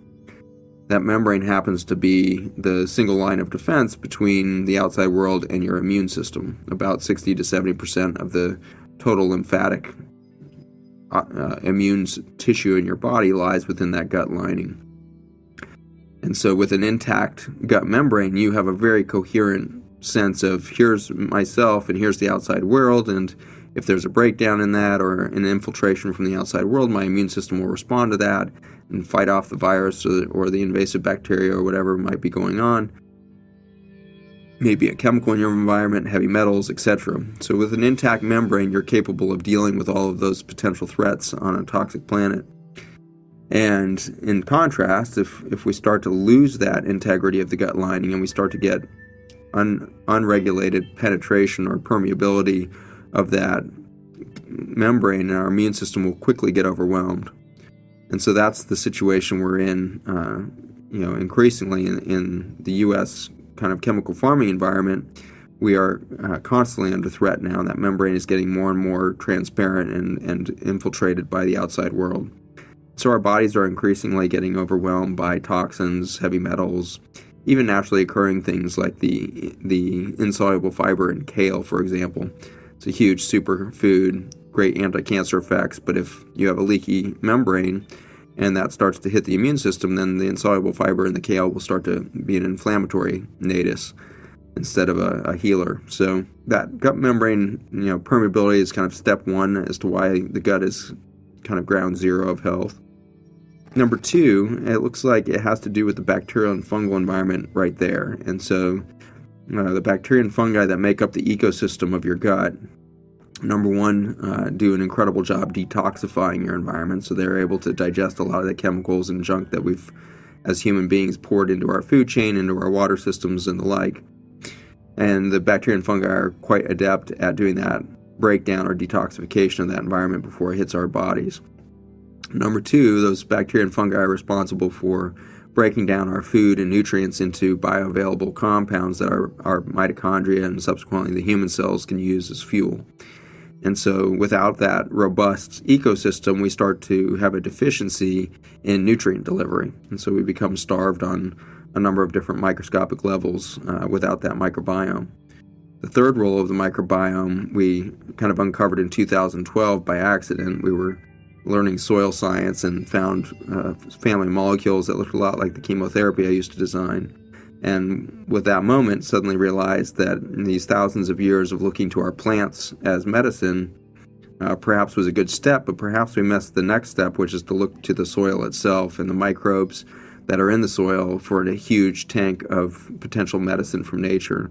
That membrane happens to be the single line of defense between the outside world and your immune system. About 60 to 70% of the total lymphatic immune tissue in your body lies within that gut lining. And so with an intact gut membrane, you have a very coherent sense of here's myself and here's the outside world, and if there's a breakdown in that or an infiltration from the outside world, my immune system will respond to that and fight off the virus or the invasive bacteria or whatever might be going on. Maybe a chemical in your environment, heavy metals, etc. So with an intact membrane, you're capable of dealing with all of those potential threats on a toxic planet. And in contrast, if we start to lose that integrity of the gut lining and we start to get unregulated penetration or permeability of that membrane, our immune system will quickly get overwhelmed. And so that's the situation we're in, increasingly in the U.S. kind of chemical farming environment. We are constantly under threat now. That membrane is getting more and more transparent and infiltrated by the outside world. So our bodies are increasingly getting overwhelmed by toxins, heavy metals, even naturally occurring things like the insoluble fiber in kale, for example. It's a huge superfood, great anti-cancer effects, but if you have a leaky membrane and that starts to hit the immune system, then the insoluble fiber in the kale will start to be an inflammatory natus instead of a healer. So that gut membrane, permeability is kind of step one as to why the gut is kind of ground zero of health. Number two, it looks like it has to do with the bacterial and fungal environment right there. And so the bacteria and fungi that make up the ecosystem of your gut, number one, do an incredible job detoxifying your environment. So they're able to digest a lot of the chemicals and junk that we've, as human beings, poured into our food chain, into our water systems and the like. And the bacteria and fungi are quite adept at doing that breakdown or detoxification of that environment before it hits our bodies. Number two, those bacteria and fungi are responsible for breaking down our food and nutrients into bioavailable compounds that our mitochondria and subsequently the human cells can use as fuel. And so without that robust ecosystem, we start to have a deficiency in nutrient delivery. And so we become starved on a number of different microscopic levels without that microbiome. The third role of the microbiome we kind of uncovered in 2012 by accident. We were learning soil science and found family molecules that looked a lot like the chemotherapy I used to design. And with that moment, suddenly realized that in these thousands of years of looking to our plants as medicine, perhaps was a good step, but perhaps we missed the next step, which is to look to the soil itself and the microbes that are in the soil for a huge tank of potential medicine from nature.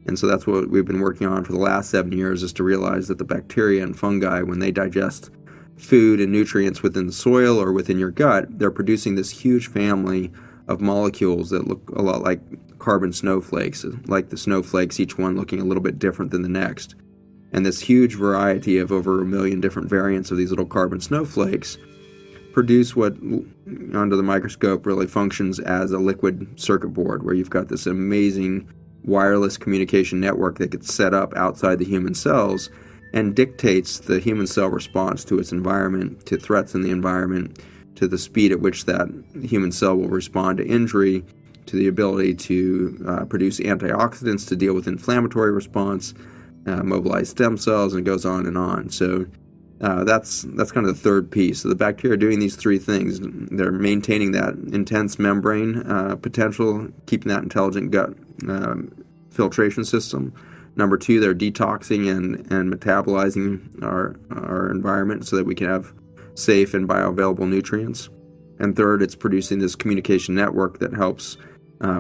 And so that's what we've been working on for the last 7 years, is to realize that the bacteria and fungi, when they digest food and nutrients within the soil or within your gut, they're producing this huge family of molecules that look a lot like carbon snowflakes, like the snowflakes, each one looking a little bit different than the next. And this huge variety of over 1 million different variants of these little carbon snowflakes produce what, under the microscope, really functions as a liquid circuit board, where you've got this amazing wireless communication network that gets set up outside the human cells and dictates the human cell response to its environment, to threats in the environment, to the speed at which that human cell will respond to injury, to the ability to produce antioxidants to deal with inflammatory response, mobilize stem cells, and it goes on and on. So that's kind of the third piece. So the bacteria are doing these three things. They're maintaining that intense membrane potential, keeping that intelligent gut filtration system. Number two, they're detoxing and metabolizing our environment so that we can have safe and bioavailable nutrients. And third, it's producing this communication network that helps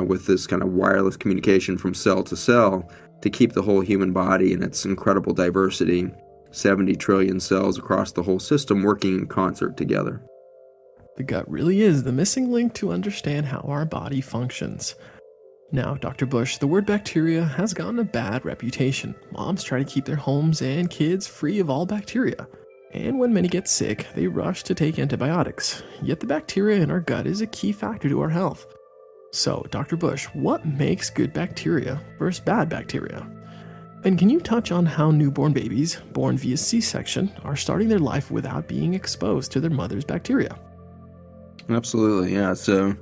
with this kind of wireless communication from cell to cell to keep the whole human body in its incredible diversity, 70 trillion cells across the whole system working in concert together. The gut really is the missing link to understand how our body functions. Now, Dr. Bush, the word bacteria has gotten a bad reputation. Moms try to keep their homes and kids free of all bacteria. And when many get sick, they rush to take antibiotics. Yet the bacteria in our gut is a key factor to our health. So, Dr. Bush, what makes good bacteria versus bad bacteria? And can you touch on how newborn babies, born via C-section, are starting their life without being exposed to their mother's bacteria? Absolutely, yeah. So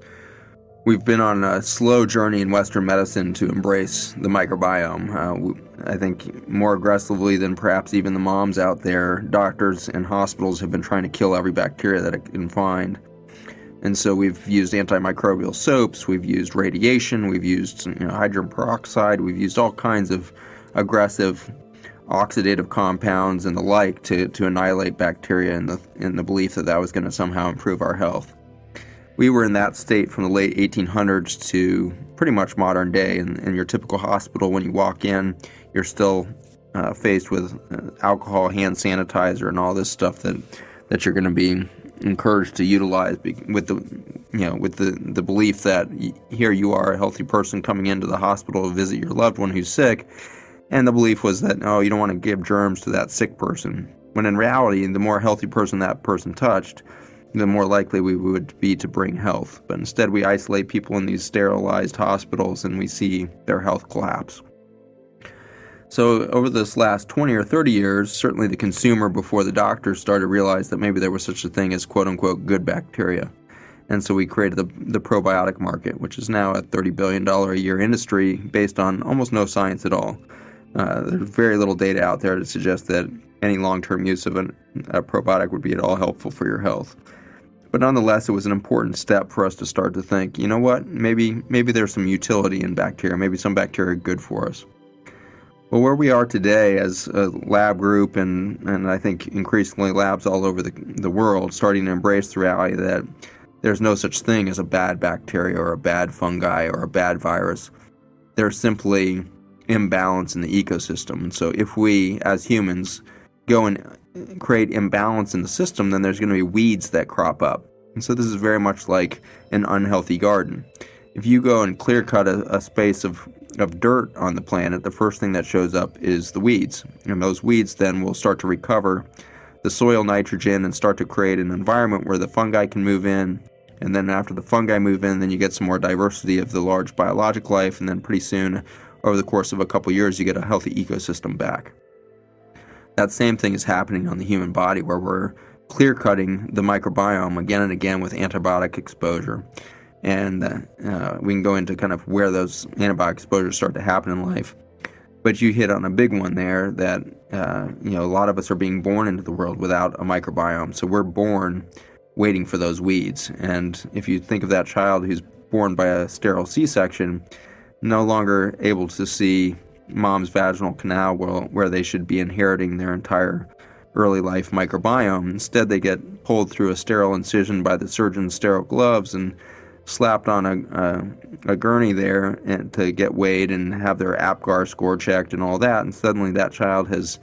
We've been on a slow journey in Western medicine to embrace the microbiome. I think more aggressively than perhaps even the moms out there, doctors and hospitals have been trying to kill every bacteria that it can find. And so we've used antimicrobial soaps, we've used radiation, we've used hydrogen peroxide, we've used all kinds of aggressive oxidative compounds and the like to annihilate bacteria in the belief that that was going to somehow improve our health. We were in that state from the late 1800s to pretty much modern day. In your typical hospital, when you walk in, you're still faced with alcohol, hand sanitizer, and all this stuff that you're going to be encouraged to utilize with the belief that here you are, a healthy person coming into the hospital to visit your loved one who's sick, and the belief was that you don't want to give germs to that sick person. When in reality, the more healthy person that person touched, the more likely we would be to bring health. But instead we isolate people in these sterilized hospitals and we see their health collapse. So over this last 20 or 30 years, certainly the consumer before the doctors started to realize that maybe there was such a thing as quote-unquote good bacteria. And so we created the probiotic market, which is now a $30 billion a year industry based on almost no science at all. There's very little data out there to suggest that any long-term use of a probiotic would be at all helpful for your health. But nonetheless, it was an important step for us to start to think, you know what, maybe there's some utility in bacteria, maybe some bacteria are good for us. Well, where we are today as a lab group, and I think increasingly labs all over the world, starting to embrace the reality that there's no such thing as a bad bacteria or a bad fungi or a bad virus. There's simply imbalance in the ecosystem. And so if we, as humans, go and create imbalance in the system, then there's going to be weeds that crop up. And so this is very much like an unhealthy garden. If you go and clear cut a space of dirt on the planet, the first thing that shows up is the weeds. And those weeds then will start to recover the soil nitrogen and start to create an environment where the fungi can move in. And then after the fungi move in, then you get some more diversity of the large biologic life. And then pretty soon, over the course of a couple years, you get a healthy ecosystem back. That same thing is happening on the human body, where we're clear-cutting the microbiome again and again with antibiotic exposure. And we can go into kind of where those antibiotic exposures start to happen in life. But you hit on a big one there that, a lot of us are being born into the world without a microbiome. So we're born waiting for those weeds. And if you think of that child who's born by a sterile C-section, no longer able to see mom's vaginal canal where they should be inheriting their entire early life microbiome. Instead, they get pulled through a sterile incision by the surgeon's sterile gloves and slapped on a gurney there and to get weighed and have their APGAR score checked and all that. And suddenly that child has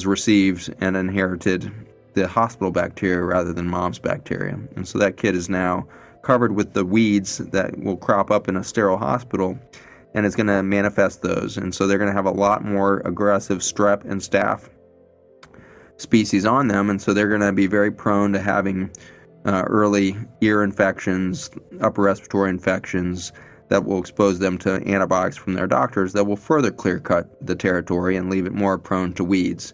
received and inherited the hospital bacteria rather than mom's bacteria. And so that kid is now covered with the weeds that will crop up in a sterile hospital, and it's going to manifest those. And so they're going to have a lot more aggressive strep and staph species on them, and so they're going to be very prone to having early ear infections, upper respiratory infections that will expose them to antibiotics from their doctors that will further clear-cut the territory and leave it more prone to weeds.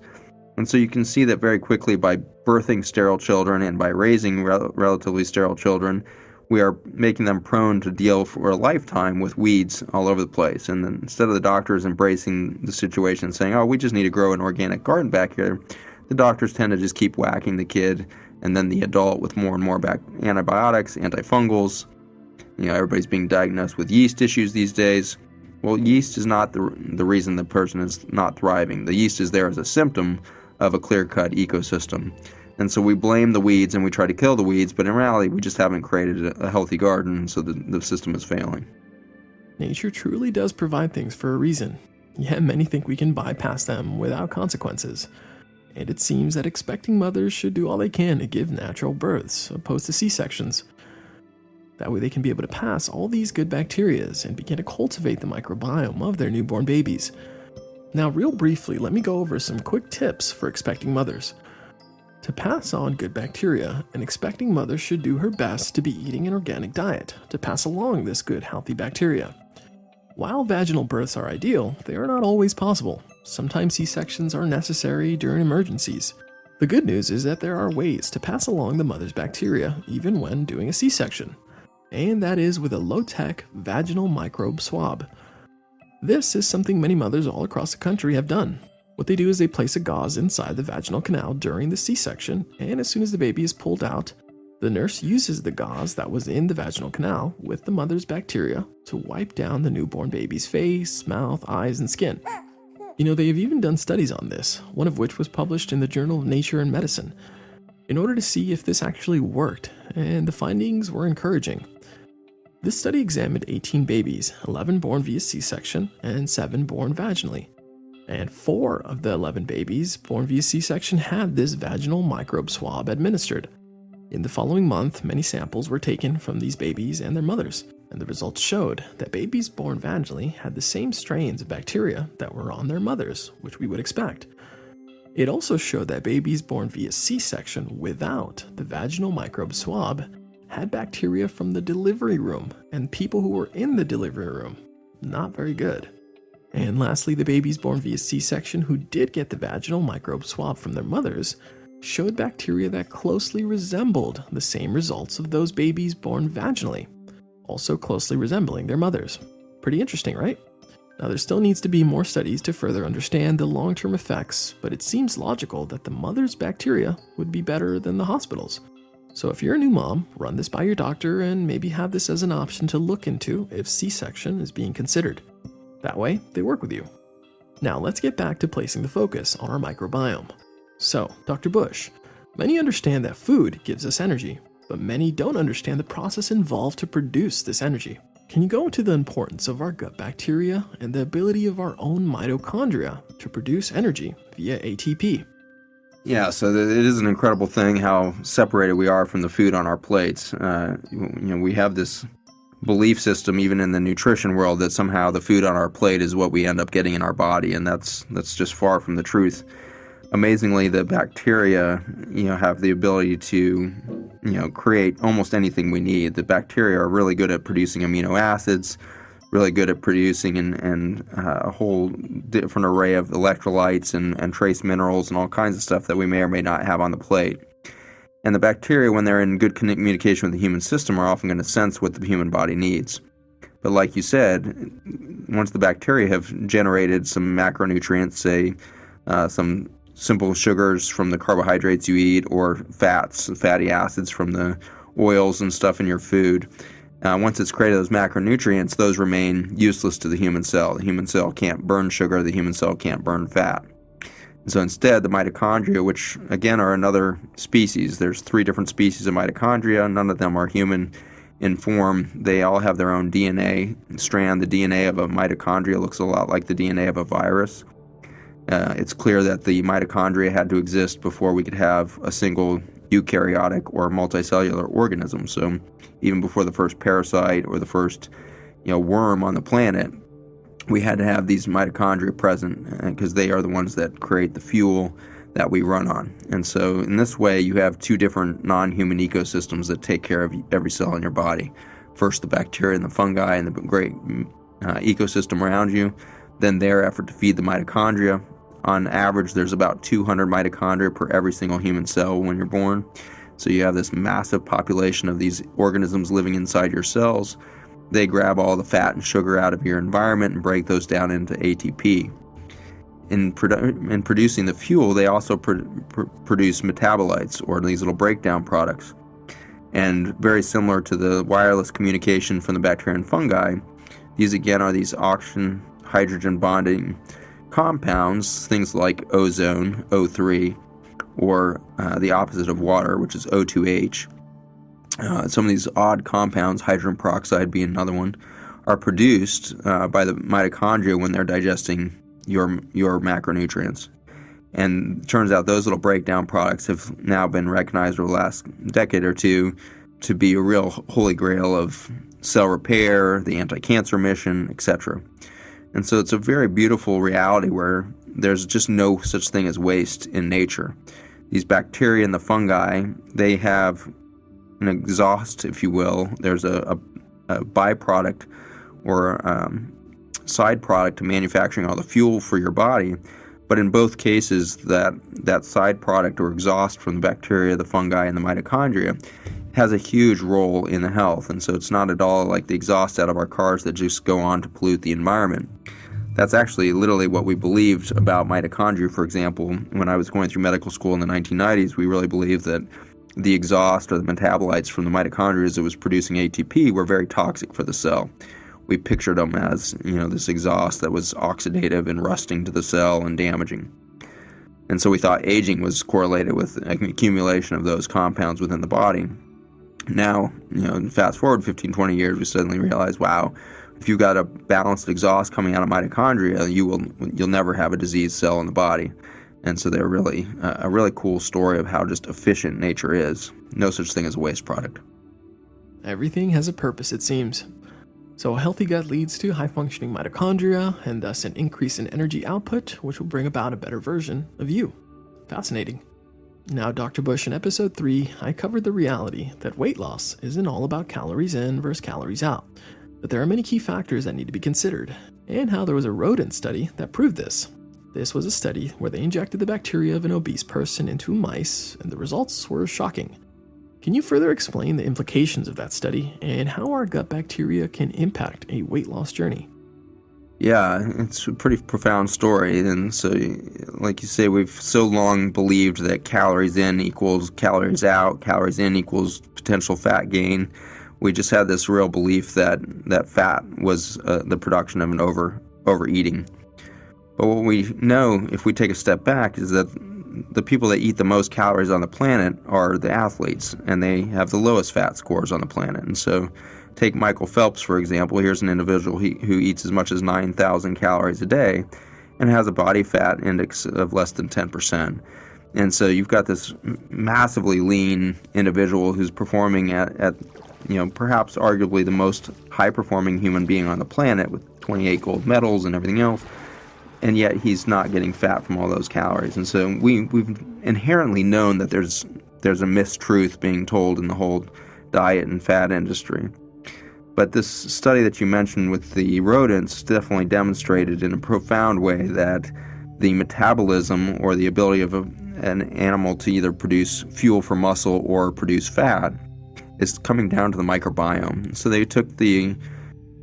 And so you can see that very quickly by birthing sterile children and by raising relatively sterile children, we are making them prone to deal for a lifetime with weeds all over the place. And then instead of the doctors embracing the situation and saying, oh, we just need to grow an organic garden back here, the doctors tend to just keep whacking the kid and then the adult with more and more antibiotics, antifungals. Everybody's being diagnosed with yeast issues these days. Well, yeast is not the reason the person is not thriving. The yeast is there as a symptom of a clear-cut ecosystem. And so we blame the weeds and we try to kill the weeds, but in reality, we just haven't created a healthy garden, so the system is failing. Nature truly does provide things for a reason, yet many think we can bypass them without consequences. And it seems that expecting mothers should do all they can to give natural births, opposed to C-sections. That way they can be able to pass all these good bacteria and begin to cultivate the microbiome of their newborn babies. Now, real briefly, let me go over some quick tips for expecting mothers. To pass on good bacteria, an expecting mother should do her best to be eating an organic diet to pass along this good, healthy bacteria. While vaginal births are ideal, they are not always possible. Sometimes C-sections are necessary during emergencies. The good news is that there are ways to pass along the mother's bacteria, even when doing a C-section. and that is with a low-tech vaginal microbe swab. This is something many mothers all across the country have done. What they do is they place a gauze inside the vaginal canal during the C-section, and as soon as the baby is pulled out, the nurse uses the gauze that was in the vaginal canal with the mother's bacteria to wipe down the newborn baby's face, mouth, eyes, and skin. You know, they have even done studies on this, one of which was published in the Journal of Nature and Medicine, in order to see if this actually worked, and the findings were encouraging. This study examined 18 babies, 11 born via C-section and 7 born vaginally. And 4 of the 11 babies born via C-section had this vaginal microbe swab administered. In the following month, many samples were taken from these babies and their mothers, and the results showed that babies born vaginally had the same strains of bacteria that were on their mothers, which we would expect. It also showed that babies born via C-section without the vaginal microbe swab had bacteria from the delivery room and people who were in the delivery room. Not very good. And lastly, the babies born via C-section who did get the vaginal microbe swab from their mothers showed bacteria that closely resembled the same results of those babies born vaginally, also closely resembling their mothers. Pretty interesting, right? Now, there still needs to be more studies to further understand the long-term effects, but it seems logical that the mother's bacteria would be better than the hospital's. So if you're a new mom, run this by your doctor and maybe have this as an option to look into if C-section is being considered. That way, they work with you. Now, let's get back to placing the focus on our microbiome. So, Dr. Bush, many understand that food gives us energy, but many don't understand the process involved to produce this energy. Can you go into the importance of our gut bacteria and the ability of our own mitochondria to produce energy via ATP? Yeah, so it is an incredible thing how separated we are from the food on our plates. We have this belief system, even in the nutrition world, that somehow the food on our plate is what we end up getting in our body, and that's just far from the truth. Amazingly, the bacteria, have the ability to, create almost anything we need. The bacteria are really good at producing amino acids, really good at producing and a whole different array of electrolytes and trace minerals and all kinds of stuff that we may or may not have on the plate. And the bacteria, when they're in good communication with the human system, are often going to sense what the human body needs. But like you said, once the bacteria have generated some macronutrients, say some simple sugars from the carbohydrates you eat, or fatty acids from the oils and stuff in your food, once it's created those macronutrients, those remain useless to the human cell. The human cell can't burn sugar, the human cell can't burn fat. And so instead, the mitochondria, which again are another species, there's 3 different species of mitochondria, none of them are human in form. They all have their own DNA strand. The DNA of a mitochondria looks a lot like the DNA of a virus. It's clear that the mitochondria had to exist before we could have a single eukaryotic or multicellular organism. So even before the first parasite or the first worm on the planet, we had to have these mitochondria present because they are the ones that create the fuel that we run on. And so in this way, you have 2 different non-human ecosystems that take care of every cell in your body. First, the bacteria and the fungi and the great ecosystem around you, then their effort to feed the mitochondria. On average, there's about 200 mitochondria per every single human cell when you're born. So you have this massive population of these organisms living inside your cells. They grab all the fat and sugar out of your environment and break those down into ATP. In producing the fuel, they also produce metabolites, or these little breakdown products. And very similar to the wireless communication from the bacteria and fungi, these again are these oxygen-hydrogen bonding compounds, things like ozone, O3, or the opposite of water, which is O2H. Some of these odd compounds, hydrogen peroxide being another one, are produced by the mitochondria when they're digesting your macronutrients. And it turns out those little breakdown products have now been recognized over the last decade or two to be a real holy grail of cell repair, the anti-cancer mission, etc. And so it's a very beautiful reality where there's just no such thing as waste in nature. These bacteria and the fungi, they have an exhaust, if you will. There's a byproduct or side product to manufacturing all the fuel for your body. But in both cases, that side product or exhaust from the bacteria, the fungi, and the mitochondria has a huge role in the health. And so it's not at all like the exhaust out of our cars that just go on to pollute the environment. That's actually literally what we believed about mitochondria, for example. When I was going through medical school in the 1990s, we really believed that the exhaust or the metabolites from the mitochondria that was producing ATP were very toxic for the cell. We pictured them as, this exhaust that was oxidative and rusting to the cell and damaging. And so we thought aging was correlated with an accumulation of those compounds within the body. Now, fast forward 15, 20 years, we suddenly realize, wow, if you've got a balanced exhaust coming out of mitochondria, you'll never have a diseased cell in the body. And so they're really a really cool story of how just efficient nature is. No such thing as a waste product. Everything has a purpose, it seems. So a healthy gut leads to high-functioning mitochondria, and thus an increase in energy output, which will bring about a better version of you. Fascinating. Now, Dr. Bush, in episode 3, I covered the reality that weight loss isn't all about calories in versus calories out, but there are many key factors that need to be considered, and how there was a rodent study that proved this. This was a study where they injected the bacteria of an obese person into mice, and the results were shocking. Can you further explain the implications of that study and how our gut bacteria can impact a weight loss journey? Yeah, it's a pretty profound story. And so, like you say, we've so long believed that calories in equals calories out, calories in equals potential fat gain. We just had this real belief that fat was the production of an overeating. But what we know, if we take a step back, is that the people that eat the most calories on the planet are the athletes, and they have the lowest fat scores on the planet. And so take Michael Phelps, for example. Here's an individual who eats as much as 9,000 calories a day and has a body fat index of less than 10%. And so you've got this massively lean individual who's performing at perhaps arguably the most high-performing human being on the planet with 28 gold medals and everything else, and yet he's not getting fat from all those calories. And so we've inherently known that there's a mistruth being told in the whole diet and fat industry. But this study that you mentioned with the rodents definitely demonstrated in a profound way that the metabolism, or the ability of an animal to either produce fuel for muscle or produce fat, is coming down to the microbiome. So they took the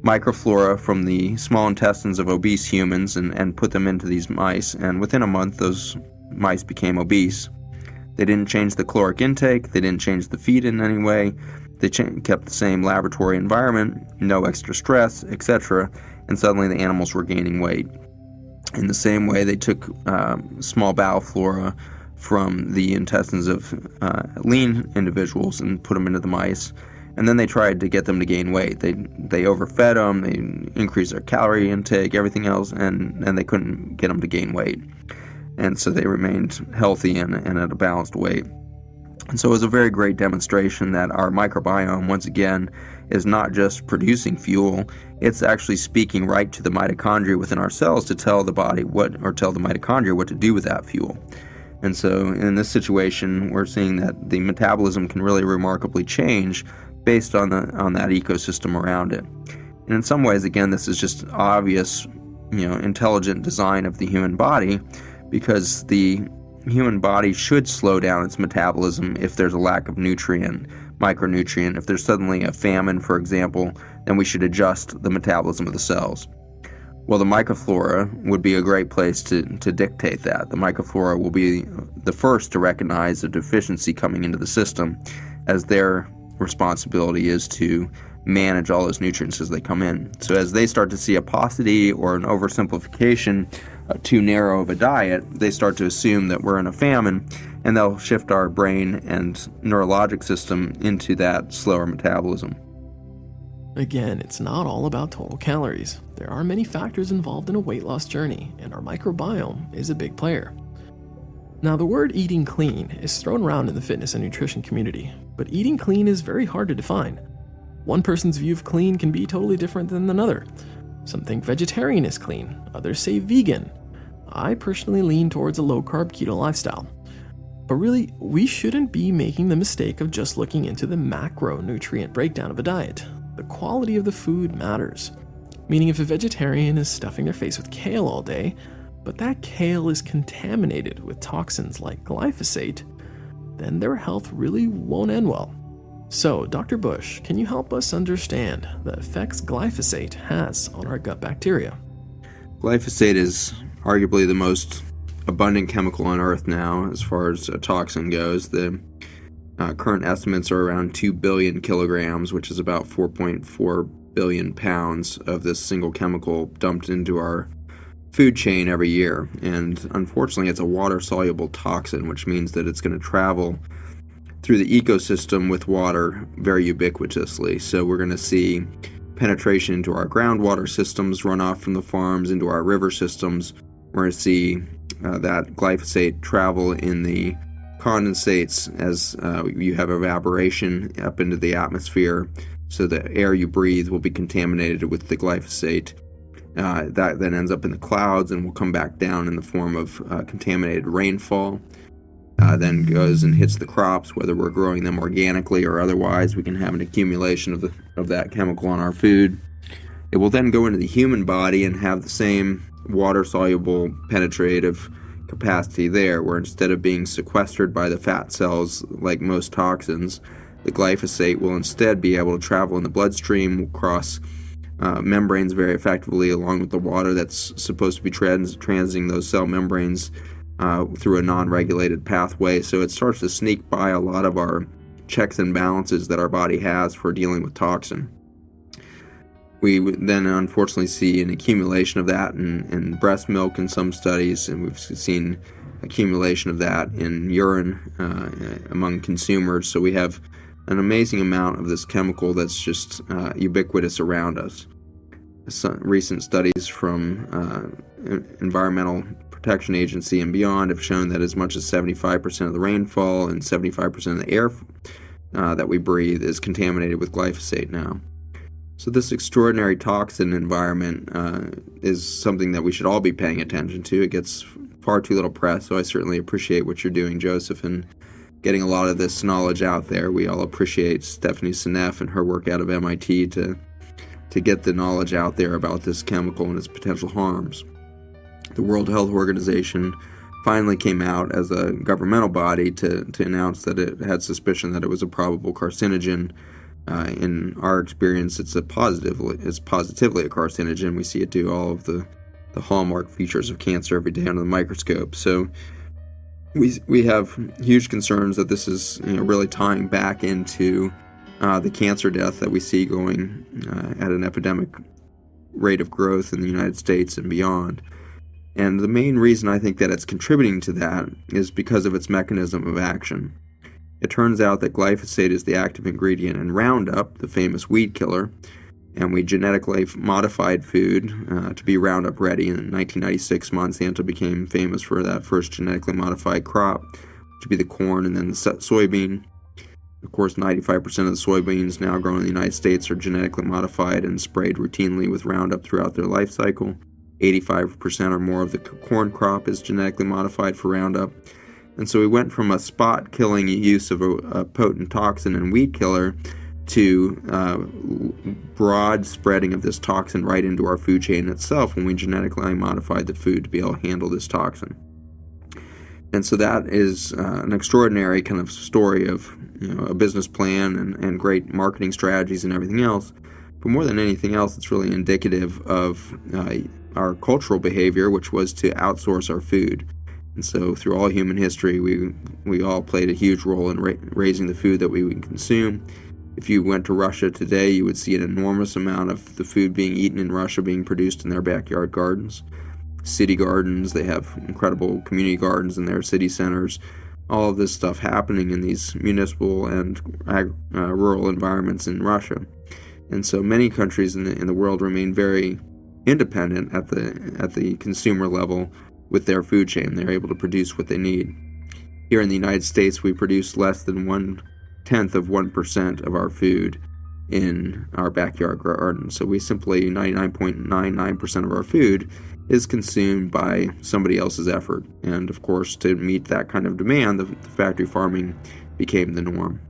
microflora from the small intestines of obese humans and put them into these mice, and within a month those mice became obese. They didn't change the caloric intake, they didn't change the feed in any way, they kept the same laboratory environment, no extra stress, etc., and suddenly the animals were gaining weight. In the same way, they took small bowel flora from the intestines of lean individuals and put them into the mice, and then they tried to get them to gain weight. They overfed them, they increased their calorie intake, everything else, and they couldn't get them to gain weight. And so they remained healthy and at a balanced weight. And so it was a very great demonstration that our microbiome, once again, is not just producing fuel, it's actually speaking right to the mitochondria within our cells to tell the body tell the mitochondria what to do with that fuel. And so in this situation, we're seeing that the metabolism can really remarkably change based on that ecosystem around it. And in some ways, again, this is just obvious, intelligent design of the human body, because the human body should slow down its metabolism if there's a lack of micronutrient. If there's suddenly a famine, for example, then we should adjust the metabolism of the cells. Well, the microflora would be a great place to dictate that. The microflora will be the first to recognize a deficiency coming into the system, as their responsibility is to manage all those nutrients as they come in. So as they start to see a paucity or an oversimplification, too narrow of a diet, they start to assume that we're in a famine, and they'll shift our brain and neurologic system into that slower metabolism. Again, it's not all about total calories. There are many factors involved in a weight loss journey, and our microbiome is a big player. Now, the word eating clean is thrown around in the fitness and nutrition community, but eating clean is very hard to define. One person's view of clean can be totally different than another. Some think vegetarian is clean, others say vegan. I personally lean towards a low-carb keto lifestyle. But really, we shouldn't be making the mistake of just looking into the macronutrient breakdown of a diet. The quality of the food matters. Meaning, if a vegetarian is stuffing their face with kale all day, but that kale is contaminated with toxins like glyphosate, then their health really won't end well. So, Dr. Bush, can you help us understand the effects glyphosate has on our gut bacteria? Glyphosate is arguably the most abundant chemical on Earth now as far as a toxin goes. The current estimates are around 2 billion kilograms, which is about 4.4 billion pounds of this single chemical dumped into our food chain every year. And unfortunately, it's a water-soluble toxin, which means that it's going to travel through the ecosystem with water very ubiquitously. So we're going to see penetration into our groundwater systems, runoff from the farms into our river systems. We're going to see that glyphosate travel in the condensates as you have evaporation up into the atmosphere. So the air you breathe will be contaminated with the glyphosate. That then ends up in the clouds and will come back down in the form of contaminated rainfall. Then goes and hits the crops, whether we're growing them organically or otherwise. We can have an accumulation of that chemical on our food. It will then go into the human body and have the same water-soluble penetrative capacity there, where instead of being sequestered by the fat cells like most toxins, the glyphosate will instead be able to travel in the bloodstream, will cross membranes very effectively along with the water that's supposed to be transiting those cell membranes through a non-regulated pathway. So it starts to sneak by a lot of our checks and balances that our body has for dealing with toxin. We then unfortunately see an accumulation of that in breast milk in some studies, and we've seen accumulation of that in urine among consumers. So we have an amazing amount of this chemical that's just ubiquitous around us. Some recent studies from Environmental Protection Agency and beyond have shown that as much as 75% of the rainfall and 75% of the air that we breathe is contaminated with glyphosate now. So this extraordinary toxin environment is something that we should all be paying attention to. It gets far too little press, so I certainly appreciate what you're doing, Joseph, and getting a lot of this knowledge out there. We all appreciate Stephanie Seneff and her work out of MIT to get the knowledge out there about this chemical and its potential harms. The World Health Organization finally came out as a governmental body to announce that it had suspicion that it was a probable carcinogen. In our experience, it's positively a carcinogen. We see it do all of the hallmark features of cancer every day under the microscope. So we have huge concerns that this is really tying back into the cancer death that we see going at an epidemic rate of growth in the United States and beyond. And the main reason I think that it's contributing to that is because of its mechanism of action. It turns out that glyphosate is the active ingredient in Roundup, the famous weed killer, and we genetically modified food to be Roundup ready. In 1996, Monsanto became famous for that first genetically modified crop, to be the corn and then the soybean. Of course, 95% of the soybeans now grown in the United States are genetically modified and sprayed routinely with Roundup throughout their life cycle. 85% or more of the corn crop is genetically modified for Roundup. And so we went from a spot-killing use of a potent toxin and weed killer to broad spreading of this toxin right into our food chain itself when we genetically modified the food to be able to handle this toxin. And so that is an extraordinary kind of story of a business plan and great marketing strategies and everything else. But more than anything else, it's really indicative of our cultural behavior, which was to outsource our food. And so through all human history, we all played a huge role in raising the food that we would consume. If you went to Russia today, you would see an enormous amount of the food being eaten in Russia being produced in their backyard gardens. City gardens, they have incredible community gardens in their city centers. All of this stuff happening in these municipal and rural environments in Russia. And so many countries in the world remain very independent at the consumer level with their food chain. They're able to produce what they need. Here in the United States, we produce less than 0.1% of our food in our backyard garden. So we simply, 99.99% of our food is consumed by somebody else's effort. And of course, to meet that kind of demand, the factory farming became the norm.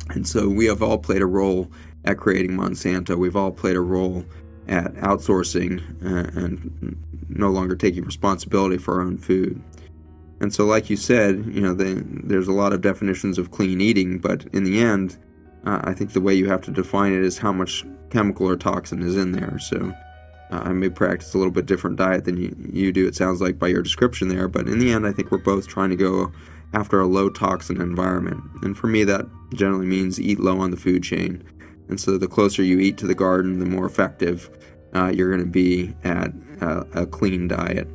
And so we have all played a role at creating Monsanto. We've all played a role at outsourcing and no longer taking responsibility for our own food. And so like you said, there's a lot of definitions of clean eating, but in the end, I think the way you have to define it is how much chemical or toxin is in there. So I may practice a little bit different diet than you do, it sounds like, by your description there. But in the end, I think we're both trying to go after a low toxin environment. And for me, that generally means eat low on the food chain. And so the closer you eat to the garden, the more effective you're going to be at a clean diet.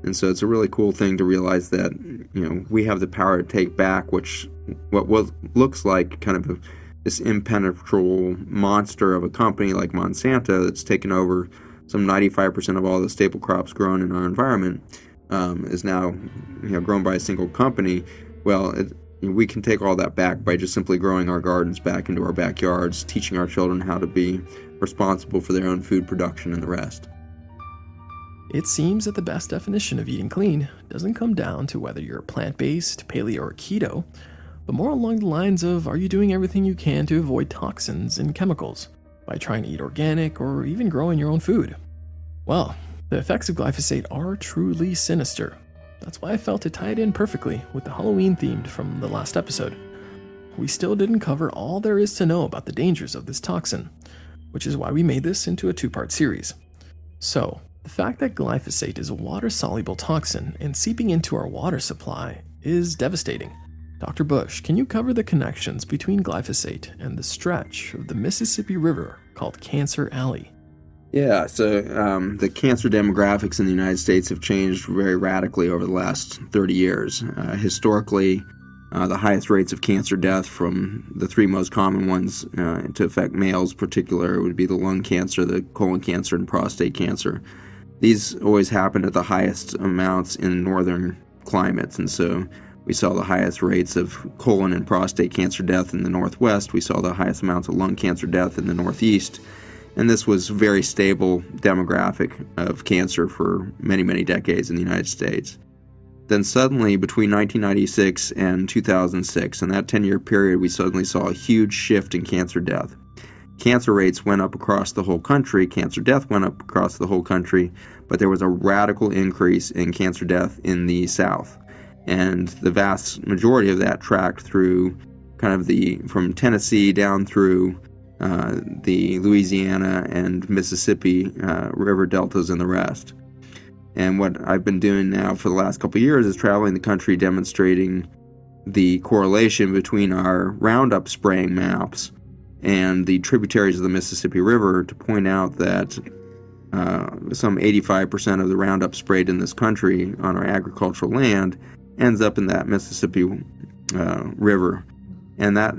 And so it's a really cool thing to realize that, we have the power to take back what looks like kind of this impenetrable monster of a company like Monsanto that's taken over some 95% of all the staple crops grown in our environment, is now grown by a single company. Well, we can take all that back by just simply growing our gardens back into our backyards, teaching our children how to be responsible for their own food production and the rest. It seems that the best definition of eating clean doesn't come down to whether you're plant-based, paleo, or keto, but more along the lines of, are you doing everything you can to avoid toxins and chemicals by trying to eat organic or even growing your own food? Well, the effects of glyphosate are truly sinister. That's why I felt to tie it in perfectly with the Halloween themed from the last episode. We still didn't cover all there is to know about the dangers of this toxin, which is why we made this into a 2-part series. So, the fact that glyphosate is a water-soluble toxin and seeping into our water supply is devastating. Dr. Bush, can you cover the connections between glyphosate and the stretch of the Mississippi River called Cancer Alley? Yeah, so the cancer demographics in the United States have changed very radically over the last 30 years. Historically, the highest rates of cancer death from the 3 most common ones to affect males in particular would be the lung cancer, the colon cancer, and prostate cancer. These always happened at the highest amounts in northern climates, and so we saw the highest rates of colon and prostate cancer death in the Northwest. We saw the highest amounts of lung cancer death in the Northeast. And this was a very stable demographic of cancer for many, many decades in the United States. Then suddenly, between 1996 and 2006, in that 10-year period, we suddenly saw a huge shift in cancer death. Cancer rates went up across the whole country, cancer death went up across the whole country, but there was a radical increase in cancer death in the South. And the vast majority of that tracked through kind of from Tennessee down through the Louisiana and Mississippi river deltas and the rest. And what I've been doing now for the last couple of years is traveling the country demonstrating the correlation between our Roundup spraying maps and the tributaries of the Mississippi River to point out that some 85% of the Roundup sprayed in this country on our agricultural land ends up in that Mississippi River. And that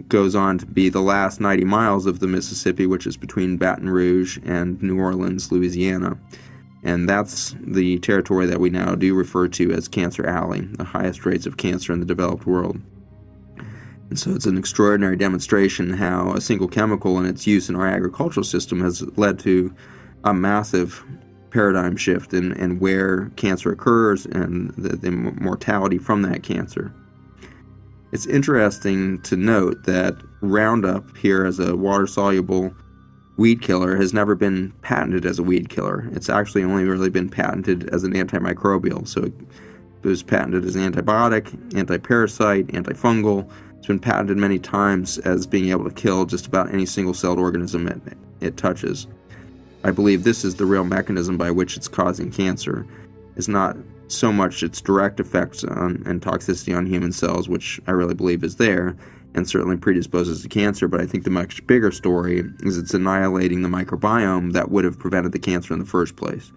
goes on to be the last 90 miles of the Mississippi, which is between Baton Rouge and New Orleans, Louisiana. And that's the territory that we now do refer to as Cancer Alley, the highest rates of cancer in the developed world. And so it's an extraordinary demonstration how a single chemical and its use in our agricultural system has led to a massive paradigm shift in where cancer occurs and the mortality from that cancer. It's interesting to note that Roundup here as a water-soluble weed killer has never been patented as a weed killer. It's actually only really been patented as an antimicrobial. So it was patented as an antibiotic, antiparasite, antifungal. It's been patented many times as being able to kill just about any single-celled organism it touches. I believe this is the real mechanism by which it's causing cancer. It's not so much its direct effects and toxicity on human cells, which I really believe is there, and certainly predisposes to cancer, but I think the much bigger story is it's annihilating the microbiome that would have prevented the cancer in the first place.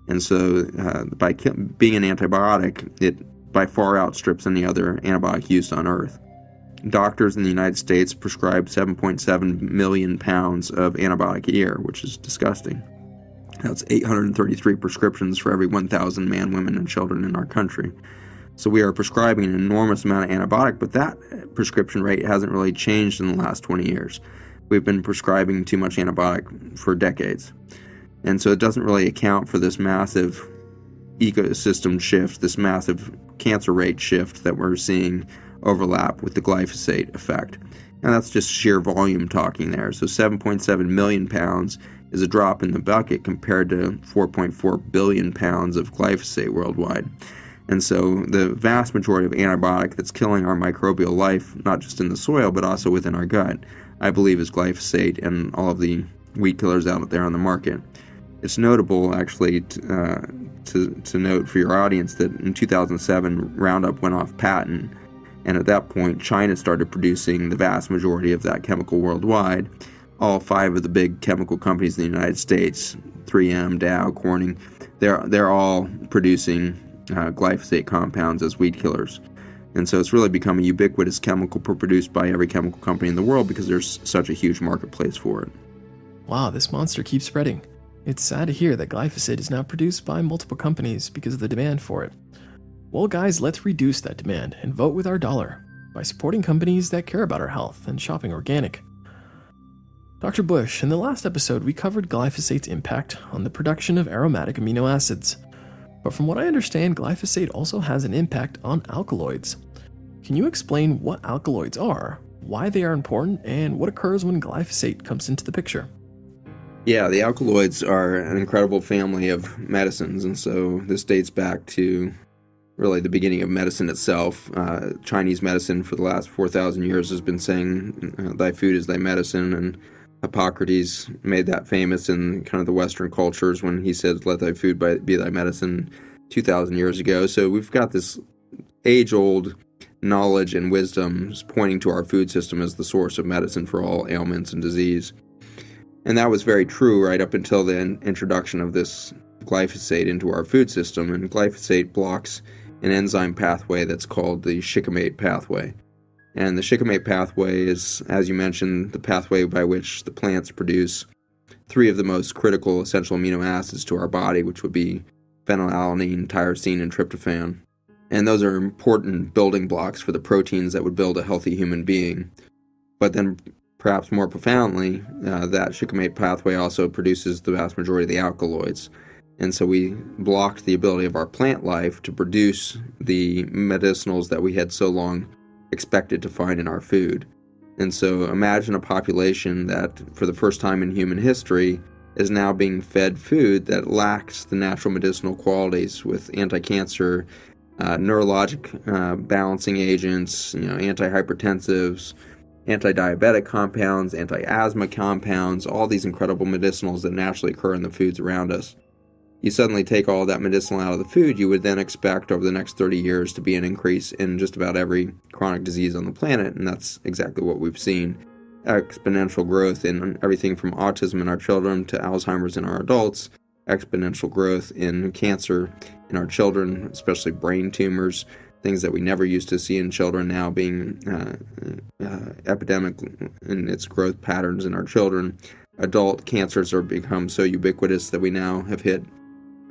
And so by being an antibiotic, it by far outstrips any other antibiotic used on Earth. Doctors in the United States prescribe 7.7 million pounds of antibiotic a year, which is disgusting. That's 833 prescriptions for every 1,000 men, women, and children in our country. So we are prescribing an enormous amount of antibiotic, but that prescription rate hasn't really changed in the last 20 years. We've been prescribing too much antibiotic for decades. And so it doesn't really account for this massive ecosystem shift, this massive cancer rate shift that we're seeing overlap with the glyphosate effect. And that's just sheer volume talking there. So 7.7 million pounds is a drop in the bucket compared to 4.4 billion pounds of glyphosate worldwide. And so the vast majority of antibiotic that's killing our microbial life, not just in the soil, but also within our gut, I believe is glyphosate and all of the weed killers out there on the market. It's notable, actually, to note for your audience that in 2007, Roundup went off patent, and at that point, China started producing the vast majority of that chemical worldwide. All 5 of the big chemical companies in the United States, 3M, Dow, Corning, they're all producing glyphosate compounds as weed killers. And so it's really become a ubiquitous chemical produced by every chemical company in the world because there's such a huge marketplace for it. Wow, this monster keeps spreading. It's sad to hear that glyphosate is now produced by multiple companies because of the demand for it. Well, guys, let's reduce that demand and vote with our dollar by supporting companies that care about our health and shopping organic. Dr. Bush, in the last episode, we covered glyphosate's impact on the production of aromatic amino acids. But from what I understand, glyphosate also has an impact on alkaloids. Can you explain what alkaloids are, why they are important, and what occurs when glyphosate comes into the picture? Yeah, the alkaloids are an incredible family of medicines, and so this dates back to really the beginning of medicine itself. Chinese medicine for the last 4,000 years has been saying, thy food is thy medicine, and Hippocrates made that famous in kind of the Western cultures when he said, let thy food be thy medicine 2,000 years ago. So we've got this age-old knowledge and wisdom pointing to our food system as the source of medicine for all ailments and disease. And that was very true right up until the introduction of this glyphosate into our food system. And glyphosate blocks an enzyme pathway that's called the shikimate pathway. And the shikimate pathway is, as you mentioned, the pathway by which the plants produce 3 of the most critical essential amino acids to our body, which would be phenylalanine, tyrosine, and tryptophan. And those are important building blocks for the proteins that would build a healthy human being. But then perhaps more profoundly, that shikimate pathway also produces the vast majority of the alkaloids. And so we blocked the ability of our plant life to produce the medicinals that we had so long expected to find in our food. And so imagine a population that, for the first time in human history, is now being fed food that lacks the natural medicinal qualities with anti-cancer, neurologic balancing agents, antihypertensives, anti-diabetic compounds, anti-asthma compounds, all these incredible medicinals that naturally occur in the foods around us. You suddenly take all that medicinal out of the food, you would then expect over the next 30 years to be an increase in just about every chronic disease on the planet, and that's exactly what we've seen. Exponential growth in everything from autism in our children to Alzheimer's in our adults, exponential growth in cancer in our children, especially brain tumors, things that we never used to see in children now being epidemic in its growth patterns in our children. Adult cancers are become so ubiquitous that we now have hit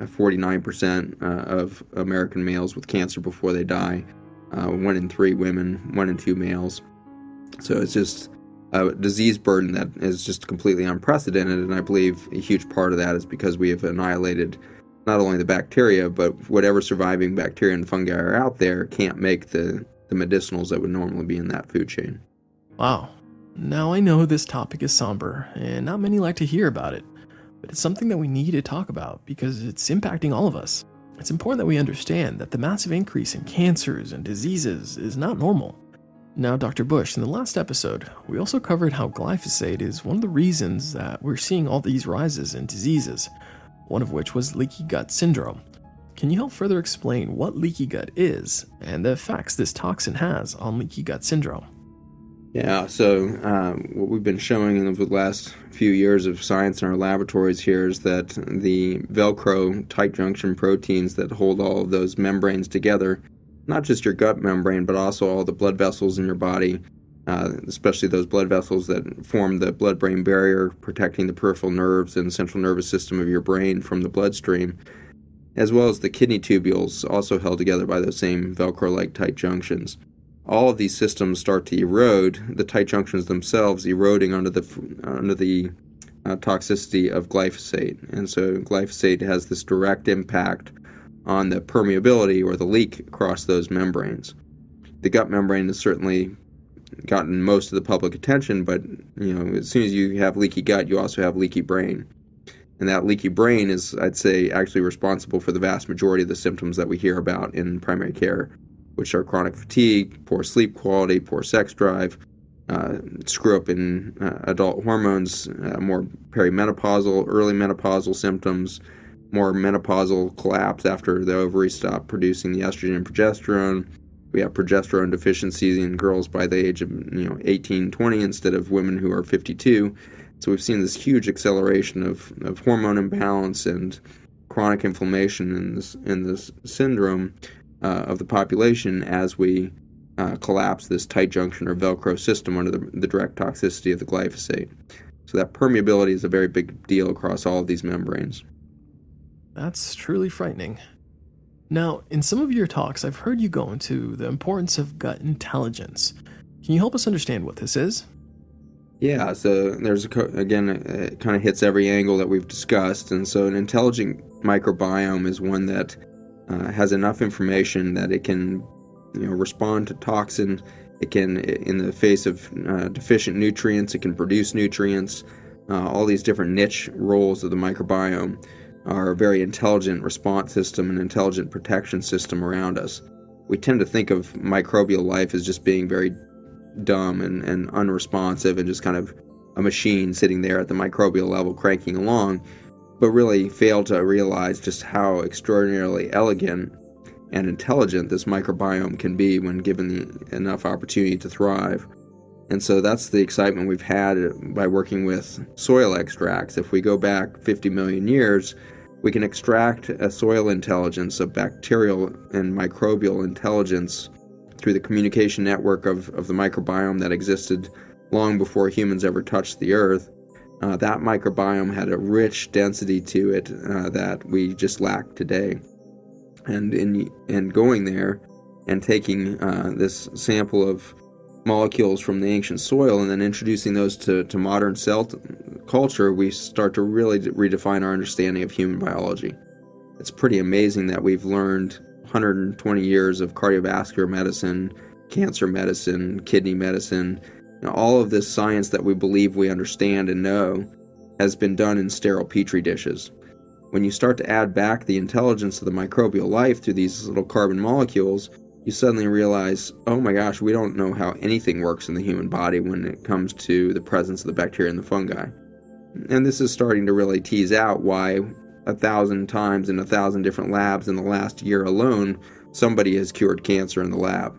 49% of American males with cancer before they die, 1 in 3 women, 1 in 2 males. So it's just a disease burden that is just completely unprecedented, and I believe a huge part of that is because we have annihilated not only the bacteria, but whatever surviving bacteria and fungi are out there can't make the medicinals that would normally be in that food chain. Wow. Now I know this topic is somber, and not many like to hear about it, but it's something that we need to talk about because it's impacting all of us. It's important that we understand that the massive increase in cancers and diseases is not normal. Now, Dr. Bush, in the last episode, we also covered how glyphosate is one of the reasons that we're seeing all these rises in diseases, one of which was leaky gut syndrome. Can you help further explain what leaky gut is and the effects this toxin has on leaky gut syndrome? Yeah, so what we've been showing in the last few years of science in our laboratories here is that the Velcro tight junction proteins that hold all of those membranes together, not just your gut membrane, but also all the blood vessels in your body, especially those blood vessels that form the blood-brain barrier, protecting the peripheral nerves and central nervous system of your brain from the bloodstream, as well as the kidney tubules, also held together by those same Velcro-like tight junctions. All of these systems start to erode, the tight junctions themselves eroding under the toxicity of glyphosate. And so glyphosate has this direct impact on the permeability or the leak across those membranes. The gut membrane has certainly gotten most of the public attention, but as soon as you have leaky gut, you also have leaky brain. And that leaky brain is, I'd say, actually responsible for the vast majority of the symptoms that we hear about in primary care, which are chronic fatigue, poor sleep quality, poor sex drive, screw up in adult hormones, more perimenopausal, early menopausal symptoms, more menopausal collapse after the ovaries stop producing the estrogen and progesterone. We have progesterone deficiencies in girls by the age of 18, 20 instead of women who are 52. So we've seen this huge acceleration of hormone imbalance and chronic inflammation in this syndrome of the population as we collapse this tight junction or Velcro system under the direct toxicity of the glyphosate. So that permeability is a very big deal across all of these membranes. That's truly frightening. Now, in some of your talks, I've heard you go into the importance of gut intelligence. Can you help us understand what this is? Yeah, so there's again, it kind of hits every angle that we've discussed, and so an intelligent microbiome is one that has enough information that it can, respond to toxin. It can, in the face of deficient nutrients, it can produce nutrients. All these different niche roles of the microbiome are a very intelligent response system and intelligent protection system around us. We tend to think of microbial life as just being very dumb and unresponsive and just kind of a machine sitting there at the microbial level cranking along, but really fail to realize just how extraordinarily elegant and intelligent this microbiome can be when given enough opportunity to thrive. And so that's the excitement we've had by working with soil extracts. If we go back 50 million years, we can extract a soil intelligence, a bacterial and microbial intelligence through the communication network of the microbiome that existed long before humans ever touched the earth. That microbiome had a rich density to it that we just lack today. And in going there and taking this sample of molecules from the ancient soil and then introducing those to modern cell culture, we start to really redefine our understanding of human biology. It's pretty amazing that we've learned 120 years of cardiovascular medicine, cancer medicine, kidney medicine. All of this science that we believe we understand and know has been done in sterile petri dishes. When you start to add back the intelligence of the microbial life through these little carbon molecules, you suddenly realize, oh my gosh, we don't know how anything works in the human body when it comes to the presence of the bacteria and the fungi. And this is starting to really tease out why 1,000 times in 1,000 different labs in the last year alone, somebody has cured cancer in the lab.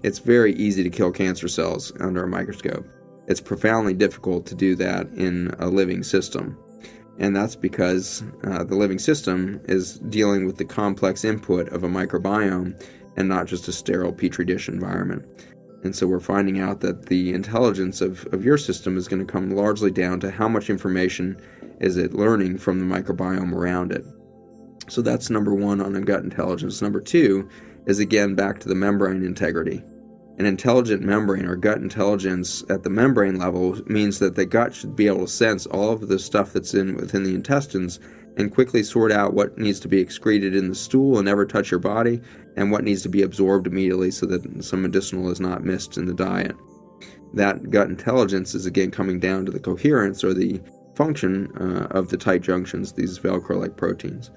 It's very easy to kill cancer cells under a microscope. It's profoundly difficult to do that in a living system. And that's because the living system is dealing with the complex input of a microbiome and not just a sterile petri dish environment. And so we're finding out that the intelligence of your system is going to come largely down to how much information is it learning from the microbiome around it. So that's number one on gut intelligence. Number two is, again, back to the membrane integrity. An intelligent membrane or gut intelligence at the membrane level means that the gut should be able to sense all of the stuff that's within the intestines and quickly sort out what needs to be excreted in the stool and never touch your body, and what needs to be absorbed immediately so that some medicinal is not missed in the diet. That gut intelligence is again coming down to the coherence or the function of the tight junctions, these Velcro-like proteins.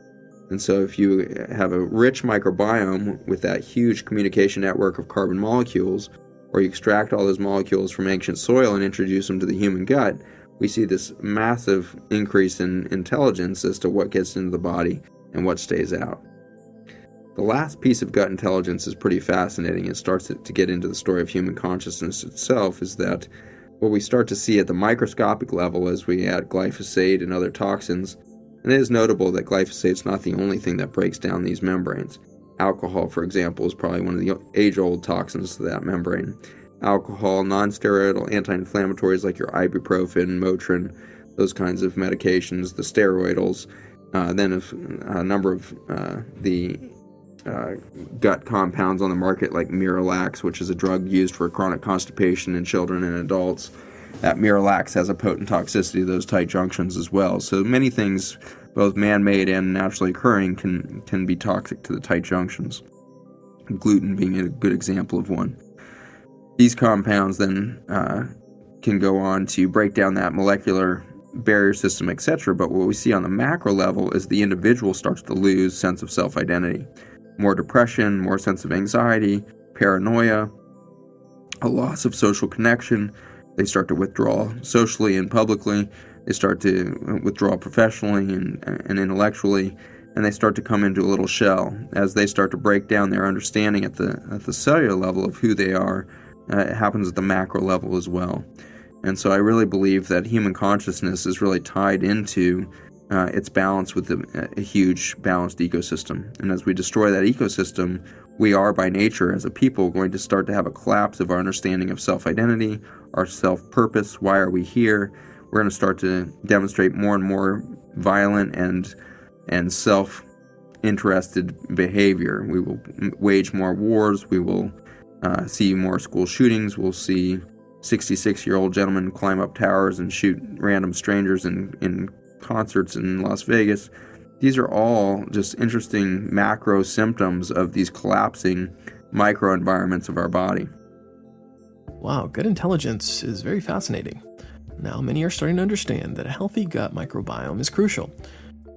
And so if you have a rich microbiome with that huge communication network of carbon molecules, or you extract all those molecules from ancient soil and introduce them to the human gut, we see this massive increase in intelligence as to what gets into the body and what stays out. The last piece of gut intelligence is pretty fascinating. It starts to get into the story of human consciousness itself, is that what we start to see at the microscopic level as we add glyphosate and other toxins, and it is notable that glyphosate is not the only thing that breaks down these membranes. Alcohol, for example, is probably one of the age-old toxins to that membrane. Alcohol, non-steroidal anti-inflammatories like your ibuprofen, Motrin, those kinds of medications, the steroidals, then a number of the gut compounds on the market like Miralax, which is a drug used for chronic constipation in children and adults. That Miralax has a potent toxicity to those tight junctions as well. So many things, both man-made and naturally occurring, can be toxic to the tight junctions. Gluten being a good example of one. These compounds then can go on to break down that molecular barrier system, etc. But what we see on the macro level is the individual starts to lose sense of self-identity. More depression, more sense of anxiety, paranoia, a loss of social connection. They start to withdraw socially and publicly. They start to withdraw professionally and intellectually, and they start to come into a little shell. As they start to break down their understanding at the cellular level of who they are, it happens at the macro level as well. And so I really believe that human consciousness is really tied into its balance with a huge balanced ecosystem. And as we destroy that ecosystem, we are by nature as a people going to start to have a collapse of our understanding of self-identity, our self-purpose, why are we here. We're going to start to demonstrate more and more violent and self-interested behavior. We will wage more wars. We will see more school shootings. We'll see 66-year-old gentlemen climb up towers and shoot random strangers in concerts in Las Vegas. These are all just interesting macro symptoms of these collapsing microenvironments of our body. Wow, gut intelligence is very fascinating. Now many are starting to understand that a healthy gut microbiome is crucial,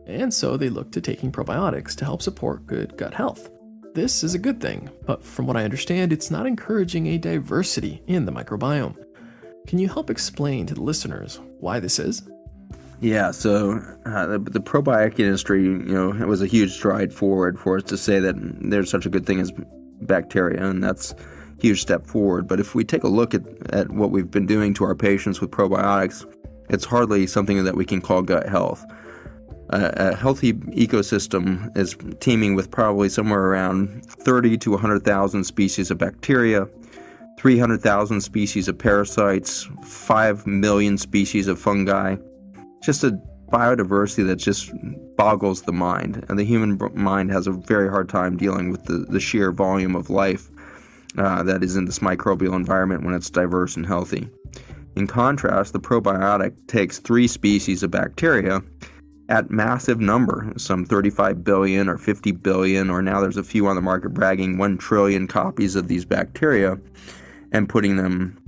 and so they look to taking probiotics to help support good gut health. This is a good thing, but from what I understand, it's not encouraging a diversity in the microbiome. Can you help explain to the listeners why this is? Yeah, so the probiotic industry, it was a huge stride forward for us to say that there's such a good thing as bacteria, and that's a huge step forward. But if we take a look at what we've been doing to our patients with probiotics, it's hardly something that we can call gut health. A healthy ecosystem is teeming with probably somewhere around 30 to 100,000 species of bacteria, 300,000 species of parasites, 5 million species of fungi. Just a biodiversity that just boggles the mind. And the human mind has a very hard time dealing with the sheer volume of life that is in this microbial environment when it's diverse and healthy. In contrast, the probiotic takes 3 species of bacteria at massive number, some 35 billion or 50 billion, or now there's a few on the market bragging 1 trillion copies of these bacteria, and putting them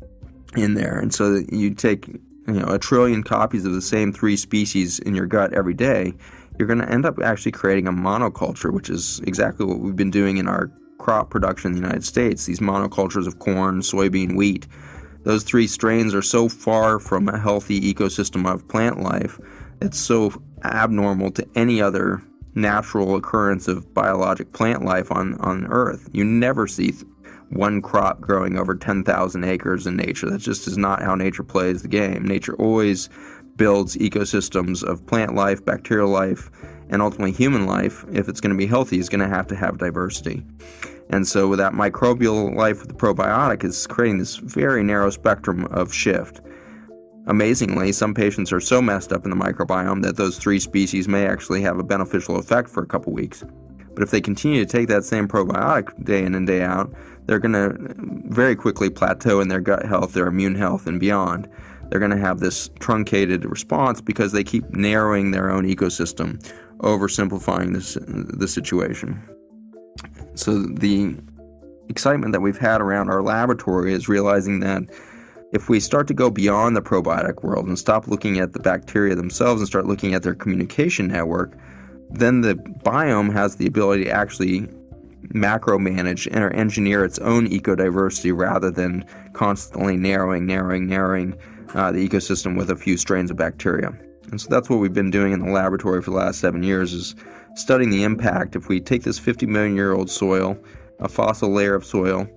in there. And so you take 1 trillion copies of the same 3 species in your gut every day, you're going to end up actually creating a monoculture, which is exactly what we've been doing in our crop production in the United States. These monocultures of corn, soybean, wheat, those 3 strains are so far from a healthy ecosystem of plant life. It's so abnormal to any other natural occurrence of biologic plant life on Earth. You never see one crop growing over 10,000 acres in nature. That just is not how nature plays the game. Nature always builds ecosystems of plant life, bacterial life, and ultimately human life. If it's going to be healthy, is going to have diversity. And so with that microbial life with the probiotic is creating this very narrow spectrum of shift. Amazingly, some patients are so messed up in the microbiome that those 3 species may actually have a beneficial effect for a couple weeks. But if they continue to take that same probiotic day in and day out, they're going to very quickly plateau in their gut health, their immune health, and beyond. They're going to have this truncated response because they keep narrowing their own ecosystem, oversimplifying the situation. So the excitement that we've had around our laboratory is realizing that if we start to go beyond the probiotic world and stop looking at the bacteria themselves and start looking at their communication network, then the biome has the ability to actually macro manage or engineer its own ecodiversity rather than constantly narrowing the ecosystem with a few strains of bacteria. And so that's what we've been doing in the laboratory for the last 7 years, is studying the impact. If we take this 50 million year old soil, a fossil layer of soil,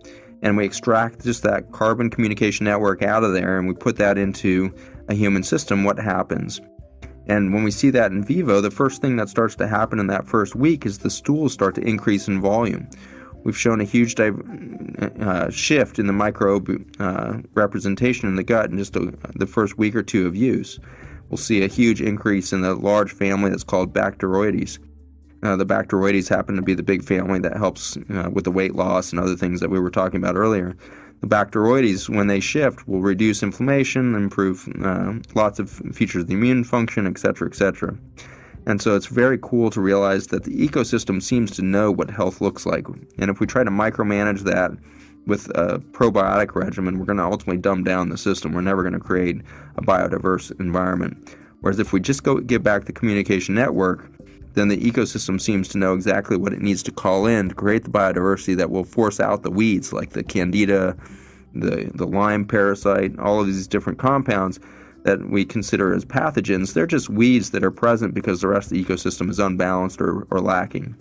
and we extract just that carbon communication network out of there and we put that into a human system, what happens? And when we see that in vivo, the first thing that starts to happen in that first week is the stools start to increase in volume. We've shown a huge shift in the microbe representation in the gut in just the first week or 2 of use. We'll see a huge increase in the large family that's called Bacteroides. The Bacteroides happen to be the big family that helps with the weight loss and other things that we were talking about earlier. The Bacteroides, when they shift, will reduce inflammation, improve lots of features of the immune function, etc., etc. And so it's very cool to realize that the ecosystem seems to know what health looks like. And if we try to micromanage that with a probiotic regimen, we're going to ultimately dumb down the system. We're never going to create a biodiverse environment. Whereas if we just give back the communication network, then the ecosystem seems to know exactly what it needs to call in to create the biodiversity that will force out the weeds like the candida, the Lyme parasite, all of these different compounds that we consider as pathogens. They're just weeds that are present because the rest of the ecosystem is unbalanced or lacking.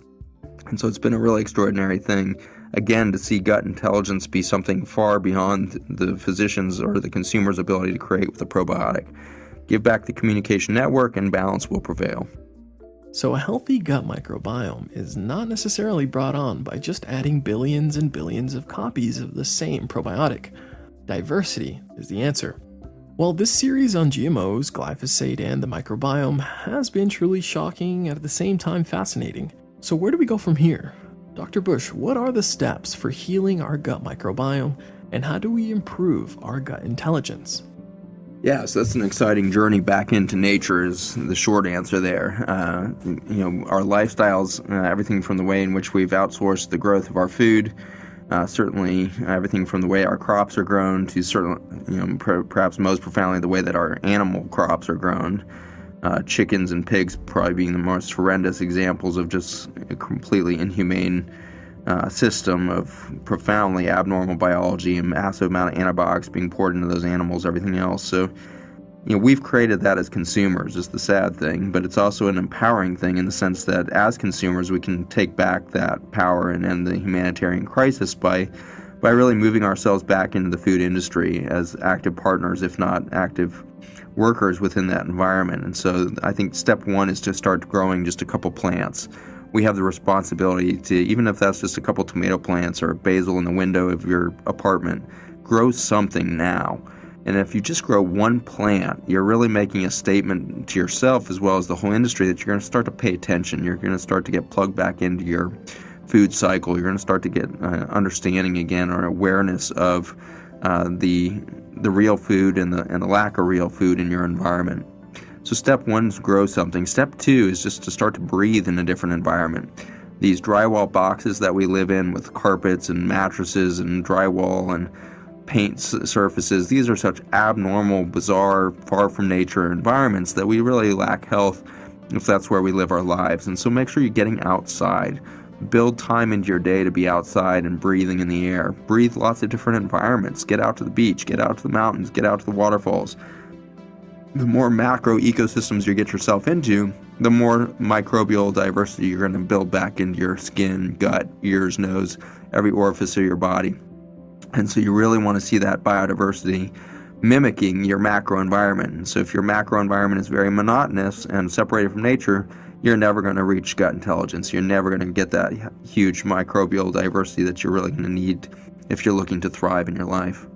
And so it's been a really extraordinary thing, again, to see gut intelligence be something far beyond the physician's or the consumer's ability to create with a probiotic. Give back the communication network and balance will prevail. So a healthy gut microbiome is not necessarily brought on by just adding billions and billions of copies of the same probiotic. Diversity is the answer. Well, this series on GMOs, glyphosate, and the microbiome has been truly shocking and at the same time fascinating. So where do we go from here? Dr. Bush, what are the steps for healing our gut microbiome, and how do we improve our gut intelligence? Yeah, so that's an exciting journey back into nature is the short answer there. Our lifestyles, everything from the way in which we've outsourced the growth of our food, certainly everything from the way our crops are grown to perhaps most profoundly the way that our animal crops are grown. Chickens and pigs probably being the most horrendous examples of just a completely inhumane system of profoundly abnormal biology and massive amount of antibiotics being poured into those animals, everything else. So, we've created that as consumers, is the sad thing, but it's also an empowering thing in the sense that as consumers, we can take back that power and end the humanitarian crisis by really moving ourselves back into the food industry as active partners, if not active workers within that environment. And so I think step one is to start growing just a couple plants. We have the responsibility to, even if that's just a couple tomato plants or basil in the window of your apartment, grow something now. And if you just grow one plant, you're really making a statement to yourself as well as the whole industry that you're going to start to pay attention. You're going to start to get plugged back into your food cycle. You're going to start to get understanding again or awareness of the real food and the lack of real food in your environment. So step one is grow something. Step two is just to start to breathe in a different environment. These drywall boxes that we live in with carpets and mattresses and drywall and paint surfaces, these are such abnormal, bizarre, far from nature environments that we really lack health if that's where we live our lives. And so make sure you're getting outside. Build time into your day to be outside and breathing in the air. Breathe lots of different environments. Get out to the beach, get out to the mountains, get out to the waterfalls. The more macro ecosystems you get yourself into, the more microbial diversity you're going to build back into your skin, gut, ears, nose, every orifice of your body. And so you really want to see that biodiversity mimicking your macro environment. And so if your macro environment is very monotonous and separated from nature, you're never going to reach gut intelligence. You're never going to get that huge microbial diversity that you're really going to need if you're looking to thrive in your life.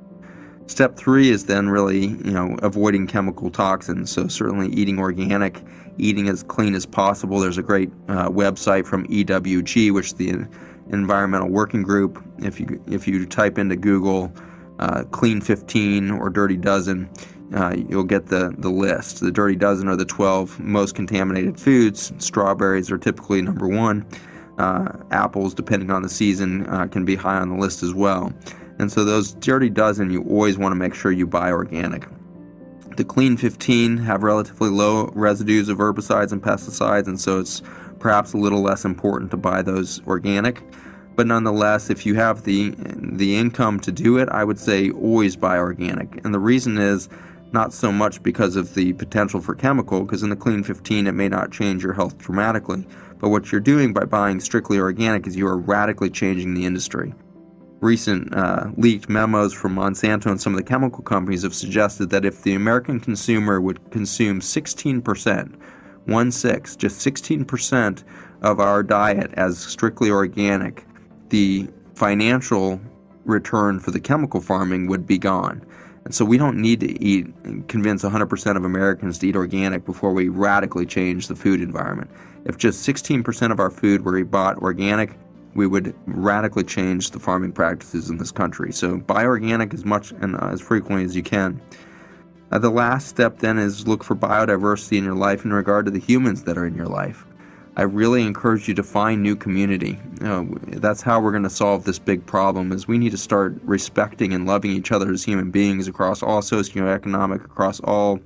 Step three is then really, avoiding chemical toxins. So certainly eating organic, eating as clean as possible. There's a great website from EWG, which is the Environmental Working Group. If you type into Google Clean 15 or Dirty Dozen, you'll get the list. The Dirty Dozen are the 12 most contaminated foods. Strawberries are typically number one. Apples, depending on the season, can be high on the list as well. And so those Dirty Dozen, you always want to make sure you buy organic. The Clean 15 have relatively low residues of herbicides and pesticides, and so it's perhaps a little less important to buy those organic. But nonetheless, if you have the income to do it, I would say always buy organic. And the reason is not so much because of the potential for chemical, because in the Clean 15 it may not change your health dramatically. But what you're doing by buying strictly organic is you are radically changing the industry. Recent leaked memos from Monsanto and some of the chemical companies have suggested that if the American consumer would consume 16%, just 16% of our diet as strictly organic, the financial return for the chemical farming would be gone. And so we don't need to convince 100% of Americans to eat organic before we radically change the food environment. If just 16% of our food were bought organic, we would radically change the farming practices in this country. So buy organic as much and as frequently as you can. The last step then is look for biodiversity in your life in regard to the humans that are in your life. I really encourage you to find new community. That's how we're going to solve this big problem, is we need to start respecting and loving each other as human beings across all socioeconomic, across all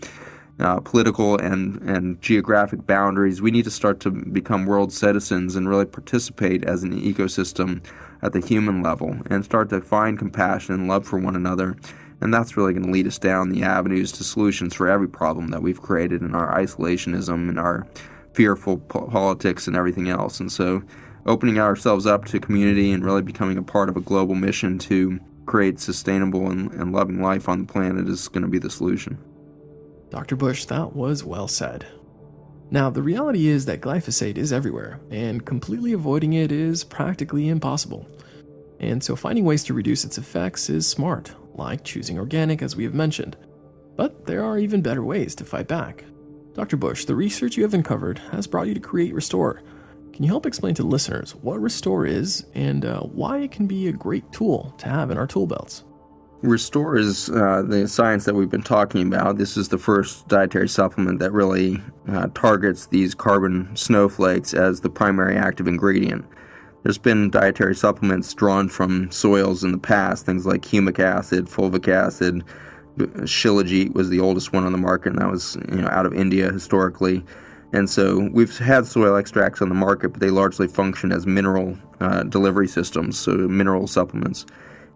political and geographic boundaries. We need to start to become world citizens and really participate as an ecosystem at the human level and start to find compassion and love for one another. And that's really going to lead us down the avenues to solutions for every problem that we've created in our isolationism and our fearful politics and everything else. And so opening ourselves up to community and really becoming a part of a global mission to create sustainable and loving life on the planet is going to be the solution. Dr. Bush, that was well said. Now, the reality is that glyphosate is everywhere, and completely avoiding it is practically impossible. And so finding ways to reduce its effects is smart, like choosing organic as we have mentioned. But there are even better ways to fight back. Dr. Bush, the research you have uncovered has brought you to create Restore. Can you help explain to listeners what Restore is and why it can be a great tool to have in our tool belts? Restore is the science that we've been talking about. This is the first dietary supplement that really targets these carbon snowflakes as the primary active ingredient. There's been dietary supplements drawn from soils in the past, things like humic acid, fulvic acid. Shilajit was the oldest one on the market, and that was out of India historically. And so we've had soil extracts on the market, but they largely function as mineral delivery systems, so mineral supplements.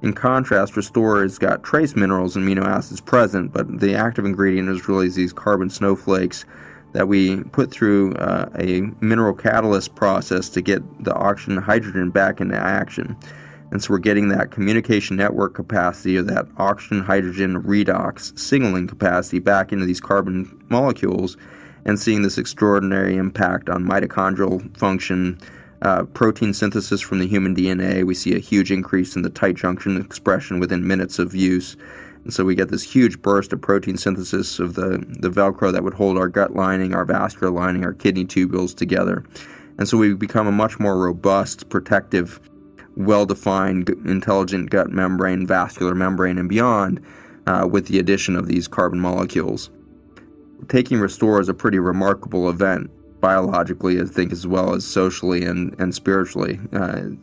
In contrast, Restore has got trace minerals and amino acids present, but the active ingredient is really these carbon snowflakes that we put through a mineral catalyst process to get the oxygen and hydrogen back into action. And so we're getting that communication network capacity, or that oxygen-hydrogen redox signaling capacity, back into these carbon molecules and seeing this extraordinary impact on mitochondrial function, protein synthesis from the human DNA. We see a huge increase in the tight junction expression within minutes of use. And so we get this huge burst of protein synthesis of the Velcro that would hold our gut lining, our vascular lining, our kidney tubules together. And so we become a much more robust, protective, well-defined, intelligent gut membrane, vascular membrane, and beyond with the addition of these carbon molecules. Taking Restore is a pretty remarkable event, biologically, I think, as well as socially and spiritually.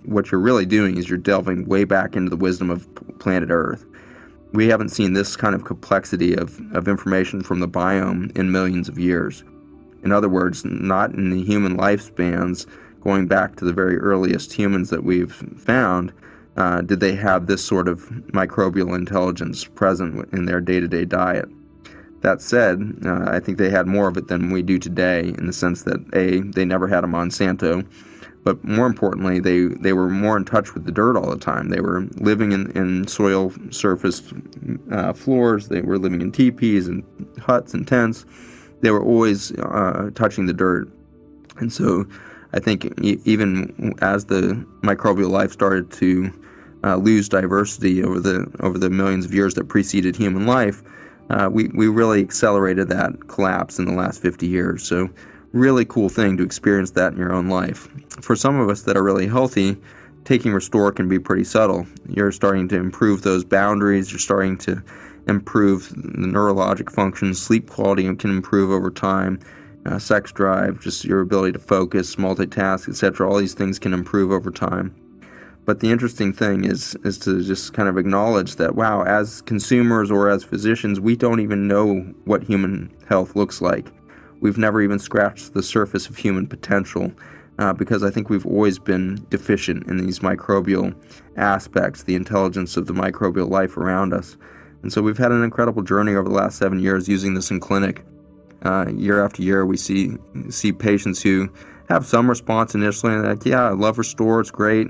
What you're really doing is you're delving way back into the wisdom of planet Earth. We haven't seen this kind of complexity of information from the biome in millions of years. In other words, not in the human lifespans, going back to the very earliest humans that we've found, did they have this sort of microbial intelligence present in their day-to-day diet. That said, I think they had more of it than we do today, in the sense that A, they never had a Monsanto, but more importantly, they were more in touch with the dirt all the time. They were living in soil surfaced floors. They were living in teepees and huts and tents. They were always touching the dirt. And so I think even as the microbial life started to lose diversity over the millions of years that preceded human life, we really accelerated that collapse in the last 50 years. So really cool thing to experience that in your own life. For some of us that are really healthy, taking Restore can be pretty subtle. You're starting to improve those boundaries. You're starting to improve the neurologic functions. Sleep quality can improve over time. Sex drive, just your ability to focus, multitask, etc. All these things can improve over time. But the interesting thing is to just kind of acknowledge that, wow, as consumers or as physicians, we don't even know what human health looks like. We've never even scratched the surface of human potential because I think we've always been deficient in these microbial aspects, the intelligence of the microbial life around us. And so we've had an incredible journey over the last 7 years using this in clinic. Year after year, we see patients who have some response initially, and they're like, yeah, I love Restore, it's great.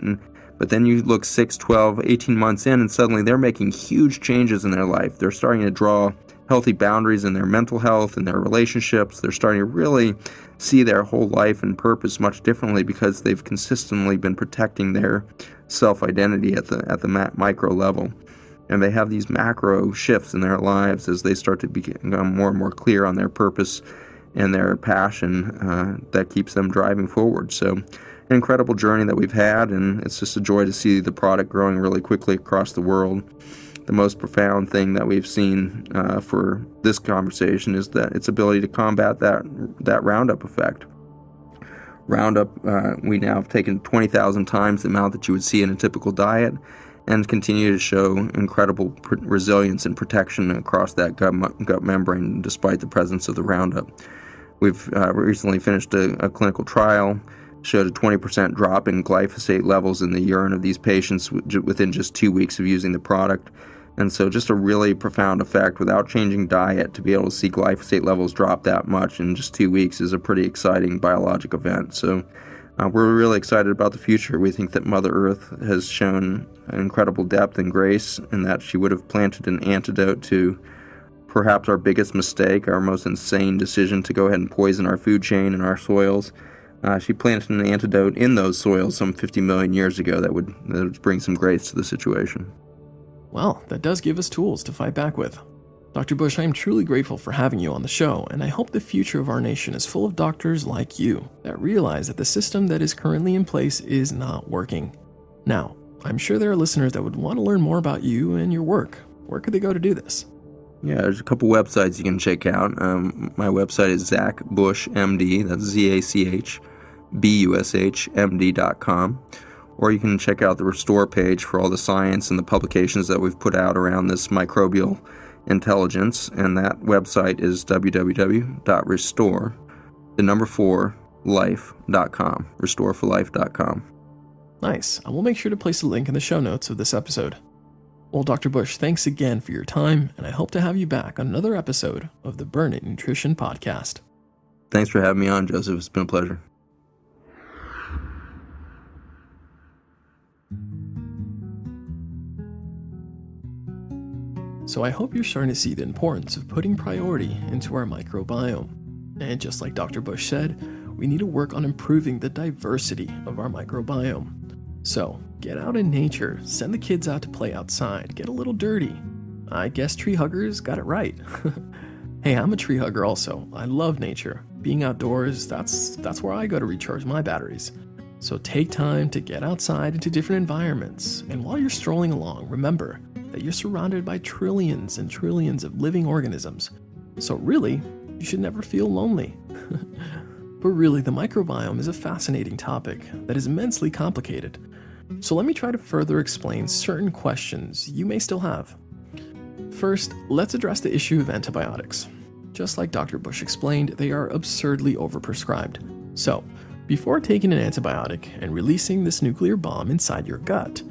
But then you look 6, 12, 18 months in, and suddenly they're making huge changes in their life. They're starting to draw healthy boundaries in their mental health and their relationships. They're starting to really see their whole life and purpose much differently because they've consistently been protecting their self-identity at the micro level. And they have these macro shifts in their lives as they start to become more and more clear on their purpose and their passion that keeps them driving forward. So an incredible journey that we've had, and it's just a joy to see the product growing really quickly across the world. The most profound thing that we've seen for this conversation is that its ability to combat that Roundup effect. Roundup, we now have taken 20,000 times the amount that you would see in a typical diet, and continue to show incredible resilience and protection across that gut membrane despite the presence of the Roundup. We've recently finished a clinical trial, showed a 20% drop in glyphosate levels in the urine of these patients within just 2 weeks of using the product. And so just a really profound effect without changing diet. To be able to see glyphosate levels drop that much in just 2 weeks is a pretty exciting biologic event. So we're really excited about the future. We think that Mother Earth has shown an incredible depth and grace, and that she would have planted an antidote to perhaps our biggest mistake, our most insane decision to go ahead and poison our food chain and our soils. She planted an antidote in those soils some 50 million years ago that would bring some grace to the situation. Well, that does give us tools to fight back with. Dr. Bush, I am truly grateful for having you on the show, and I hope the future of our nation is full of doctors like you that realize that the system that is currently in place is not working. Now, I'm sure there are listeners that would want to learn more about you and your work. Where could they go to do this? Yeah, there's a couple websites you can check out. My website is Zack Bush MD, that's ZACHBUSHMD.com. Or you can check out the Restore page for all the science and the publications that we've put out around this microbial intelligence, and that website is www.restore4life.com, restoreforlife.com. Nice. I will make sure to place a link in the show notes of this episode. Well, Dr. Bush, thanks again for your time, and I hope to have you back on another episode of the Burn It Nutrition Podcast. Thanks for having me on, Joseph. It's been a pleasure. So I hope you're starting to see the importance of putting priority into our microbiome. And just like Dr. Bush said, we need to work on improving the diversity of our microbiome. So get out in nature, send the kids out to play outside, get a little dirty. I guess tree huggers got it right. Hey, I'm a tree hugger also. I love nature. Being outdoors, that's where I go to recharge my batteries. So take time to get outside into different environments. And while you're strolling along, remember that you're surrounded by trillions and trillions of living organisms. So really, you should never feel lonely. But really, the microbiome is a fascinating topic that is immensely complicated. So let me try to further explain certain questions you may still have. First, let's address the issue of antibiotics. Just like Dr. Bush explained, they are absurdly overprescribed. So, before taking an antibiotic and releasing this nuclear bomb inside your gut,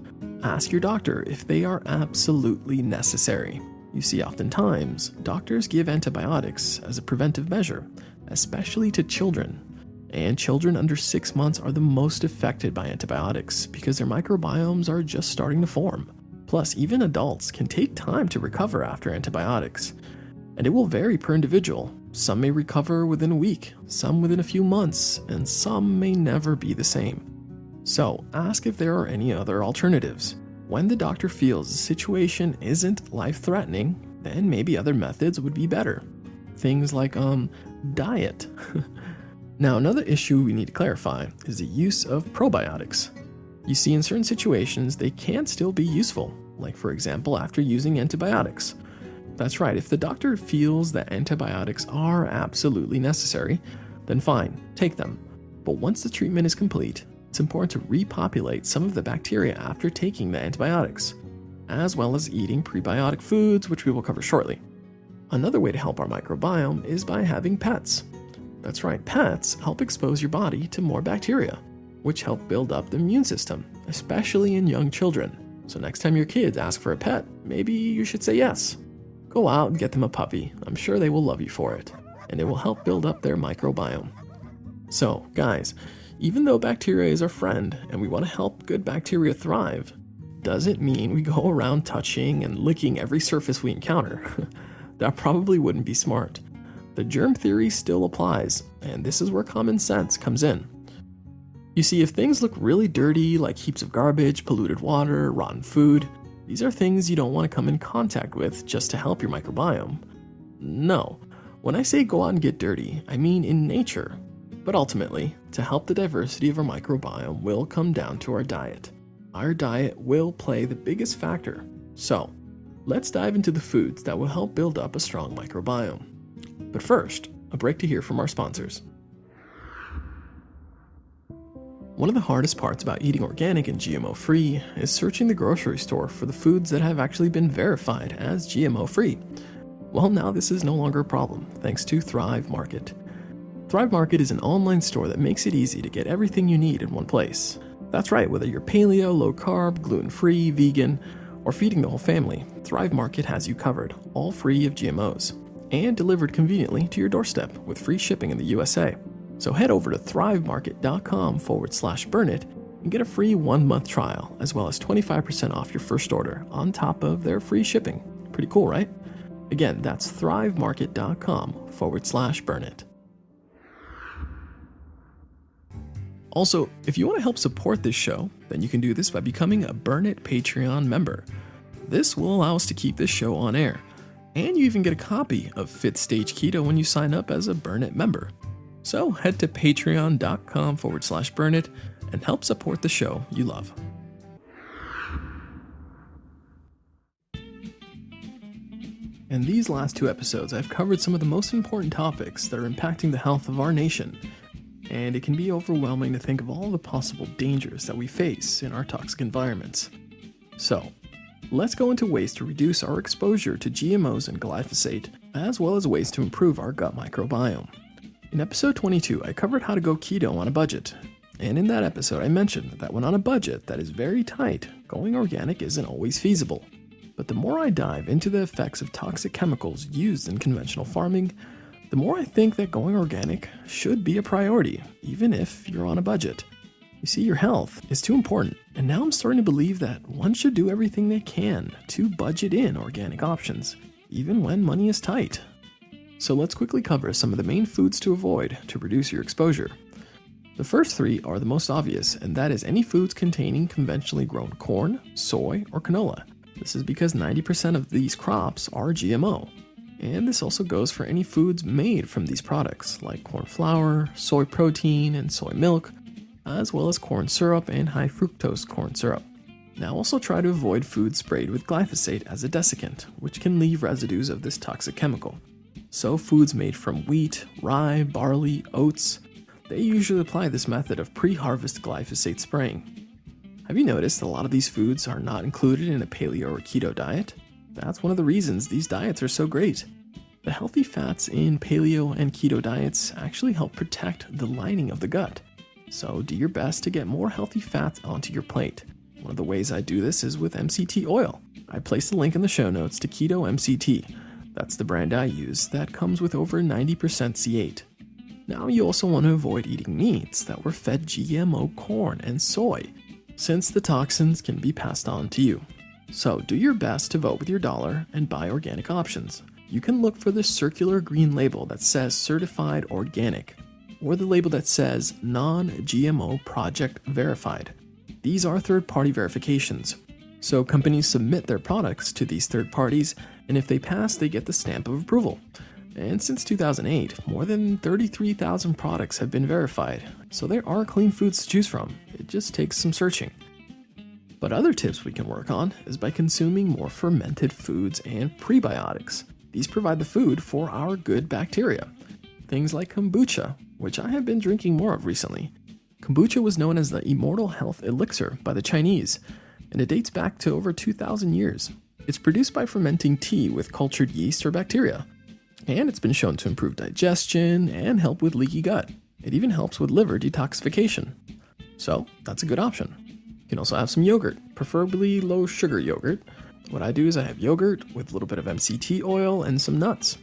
ask your doctor if they are absolutely necessary. You see, oftentimes, doctors give antibiotics as a preventive measure, especially to children. And children under 6 months are the most affected by antibiotics because their microbiomes are just starting to form. Plus, even adults can take time to recover after antibiotics. And it will vary per individual. Some may recover within a week, some within a few months, and some may never be the same. So, ask if there are any other alternatives. When the doctor feels the situation isn't life-threatening, then maybe other methods would be better. Things like, diet. Now, another issue we need to clarify is the use of probiotics. You see, in certain situations, they can still be useful, like for example, after using antibiotics. That's right, if the doctor feels that antibiotics are absolutely necessary, then fine, take them. But once the treatment is complete, it's important to repopulate some of the bacteria after taking the antibiotics, as well as eating prebiotic foods, which we will cover shortly. Another way to help our microbiome is by having pets. That's right, pets help expose your body to more bacteria, which help build up the immune system, especially in young children. So next time your kids ask for a pet, maybe you should say yes. Go out and get them a puppy. I'm sure they will love you for it, and it will help build up their microbiome. So, guys, even though bacteria is our friend and we want to help good bacteria thrive, doesn't mean we go around touching and licking every surface we encounter. That probably wouldn't be smart. The germ theory still applies, and this is where common sense comes in. You see, if things look really dirty, like heaps of garbage, polluted water, rotten food, these are things you don't want to come in contact with just to help your microbiome. No, when I say go out and get dirty, I mean in nature. But ultimately, to help the diversity of our microbiome will come down to our diet. Our diet will play the biggest factor. So, let's dive into the foods that will help build up a strong microbiome. But first, a break to hear from our sponsors. One of the hardest parts about eating organic and GMO-free is searching the grocery store for the foods that have actually been verified as GMO-free. Well, now this is no longer a problem, thanks to Thrive Market. Thrive Market is an online store that makes it easy to get everything you need in one place. That's right, whether you're paleo, low-carb, gluten-free, vegan, or feeding the whole family, Thrive Market has you covered, all free of GMOs, and delivered conveniently to your doorstep with free shipping in the USA. So head over to thrivemarket.com/burnit and get a free 1-month trial, as well as 25% off your first order on top of their free shipping. Pretty cool, right? Again, that's thrivemarket.com/burnit. Also, if you want to help support this show, then you can do this by becoming a Burnit Patreon member. This will allow us to keep this show on air, and you even get a copy of Fit Stage Keto when you sign up as a Burnit member. So head to patreon.com/burnit and help support the show you love. In these last 2 episodes, I've covered some of the most important topics that are impacting the health of our nation, and it can be overwhelming to think of all the possible dangers that we face in our toxic environments. So, let's go into ways to reduce our exposure to GMOs and glyphosate, as well as ways to improve our gut microbiome. In episode 22, I covered how to go keto on a budget, and in that episode I mentioned that when on a budget that is very tight, going organic isn't always feasible. But the more I dive into the effects of toxic chemicals used in conventional farming, the more I think that going organic should be a priority, even if you're on a budget. You see, your health is too important, and now I'm starting to believe that one should do everything they can to budget in organic options, even when money is tight. So let's quickly cover some of the main foods to avoid to reduce your exposure. The first 3 are the most obvious, and that is any foods containing conventionally grown corn, soy, or canola. This is because 90% of these crops are GMO. And this also goes for any foods made from these products, like corn flour, soy protein, and soy milk, as well as corn syrup and high fructose corn syrup. Now also try to avoid foods sprayed with glyphosate as a desiccant, which can leave residues of this toxic chemical. So foods made from wheat, rye, barley, oats, they usually apply this method of pre-harvest glyphosate spraying. Have you noticed that a lot of these foods are not included in a paleo or keto diet? That's one of the reasons these diets are so great. The healthy fats in paleo and keto diets actually help protect the lining of the gut. So do your best to get more healthy fats onto your plate. One of the ways I do this is with MCT oil. I placed a link in the show notes to Keto MCT. That's the brand I use that comes with over 90% C8. Now you also want to avoid eating meats that were fed GMO corn and soy, since the toxins can be passed on to you. So do your best to vote with your dollar and buy organic options. You can look for the circular green label that says certified organic, or the label that says non-GMO project verified. These are third-party verifications. So companies submit their products to these third parties, and if they pass, they get the stamp of approval. And since 2008, more than 33,000 products have been verified, so there are clean foods to choose from. It just takes some searching. But other tips we can work on is by consuming more fermented foods and prebiotics. These provide the food for our good bacteria. Things like kombucha, which I have been drinking more of recently. Kombucha was known as the immortal health elixir by the Chinese, and it dates back to over 2,000 years. It's produced by fermenting tea with cultured yeast or bacteria, and it's been shown to improve digestion and help with leaky gut. It even helps with liver detoxification. So that's a good option. You can also have some yogurt, preferably low sugar yogurt. What I do is I have yogurt with a little bit of MCT oil and some nuts.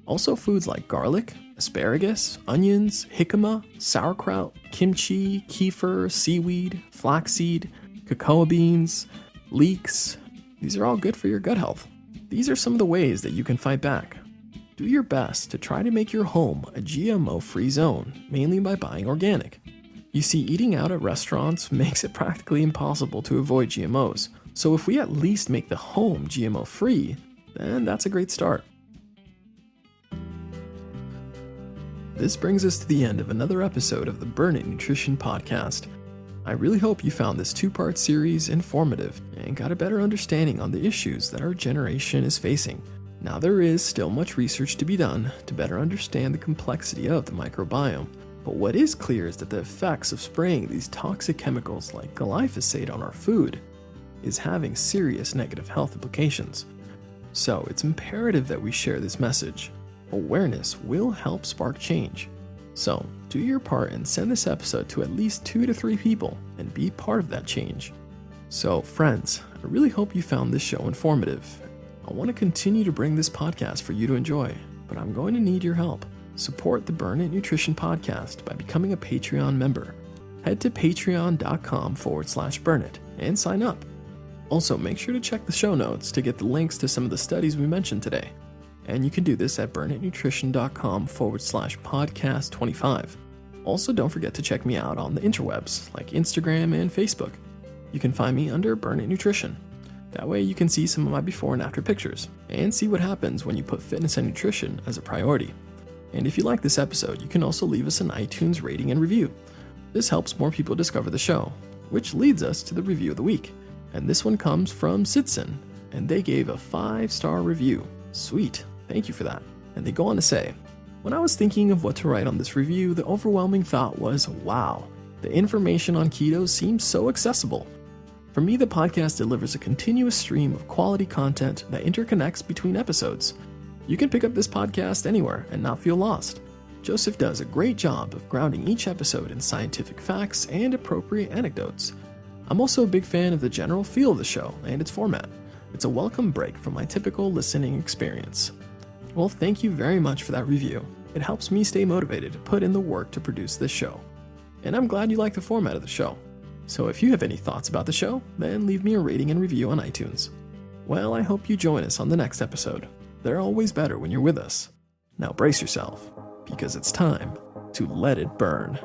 Also foods like garlic, asparagus, onions, jicama, sauerkraut, kimchi, kefir, seaweed, flaxseed, cocoa beans, leeks. These are all good for your gut health. These are some of the ways that you can fight back. Do your best to try to make your home a GMO-free zone, mainly by buying organic. You see, eating out at restaurants makes it practically impossible to avoid GMOs. So if we at least make the home GMO-free, then that's a great start. This brings us to the end of another episode of the Burnit Nutrition Podcast. I really hope you found this 2-part series informative and got a better understanding on the issues that our generation is facing. Now there is still much research to be done to better understand the complexity of the microbiome, But what is clear is that the effects of spraying these toxic chemicals like glyphosate on our food is having serious negative health implications. So it's imperative that we share this message. Awareness will help spark change. So do your part and send this episode to at least 2 to 3 people and be part of that change. So friends, I really hope you found this show informative. I want to continue to bring this podcast for you to enjoy, but I'm going to need your help. Support the Burn It Nutrition podcast by becoming a Patreon member. Head to patreon.com/burnit and sign up. Also, make sure to check the show notes to get the links to some of the studies we mentioned today. And you can do this at burnitnutrition.com/podcast25. Also, don't forget to check me out on the interwebs like Instagram and Facebook. You can find me under Burn It Nutrition. That way you can see some of my before and after pictures and see what happens when you put fitness and nutrition as a priority. And if you like this episode, you can also leave us an iTunes rating and review. This helps more people discover the show, which leads us to the review of the week. And this one comes from Sitson, and they gave a 5-star review. Sweet, thank you for that. And they go on to say, when I was thinking of what to write on this review, the overwhelming thought was, wow, the information on keto seems so accessible. For me, the podcast delivers a continuous stream of quality content that interconnects between episodes. You can pick up this podcast anywhere and not feel lost. Joseph does a great job of grounding each episode in scientific facts and appropriate anecdotes. I'm also a big fan of the general feel of the show and its format. It's a welcome break from my typical listening experience. Well, thank you very much for that review. It helps me stay motivated to put in the work to produce this show. And I'm glad you like the format of the show. So if you have any thoughts about the show, then leave me a rating and review on iTunes. Well, I hope you join us on the next episode. They're always better when you're with us. Now brace yourself, because it's time to let it burn.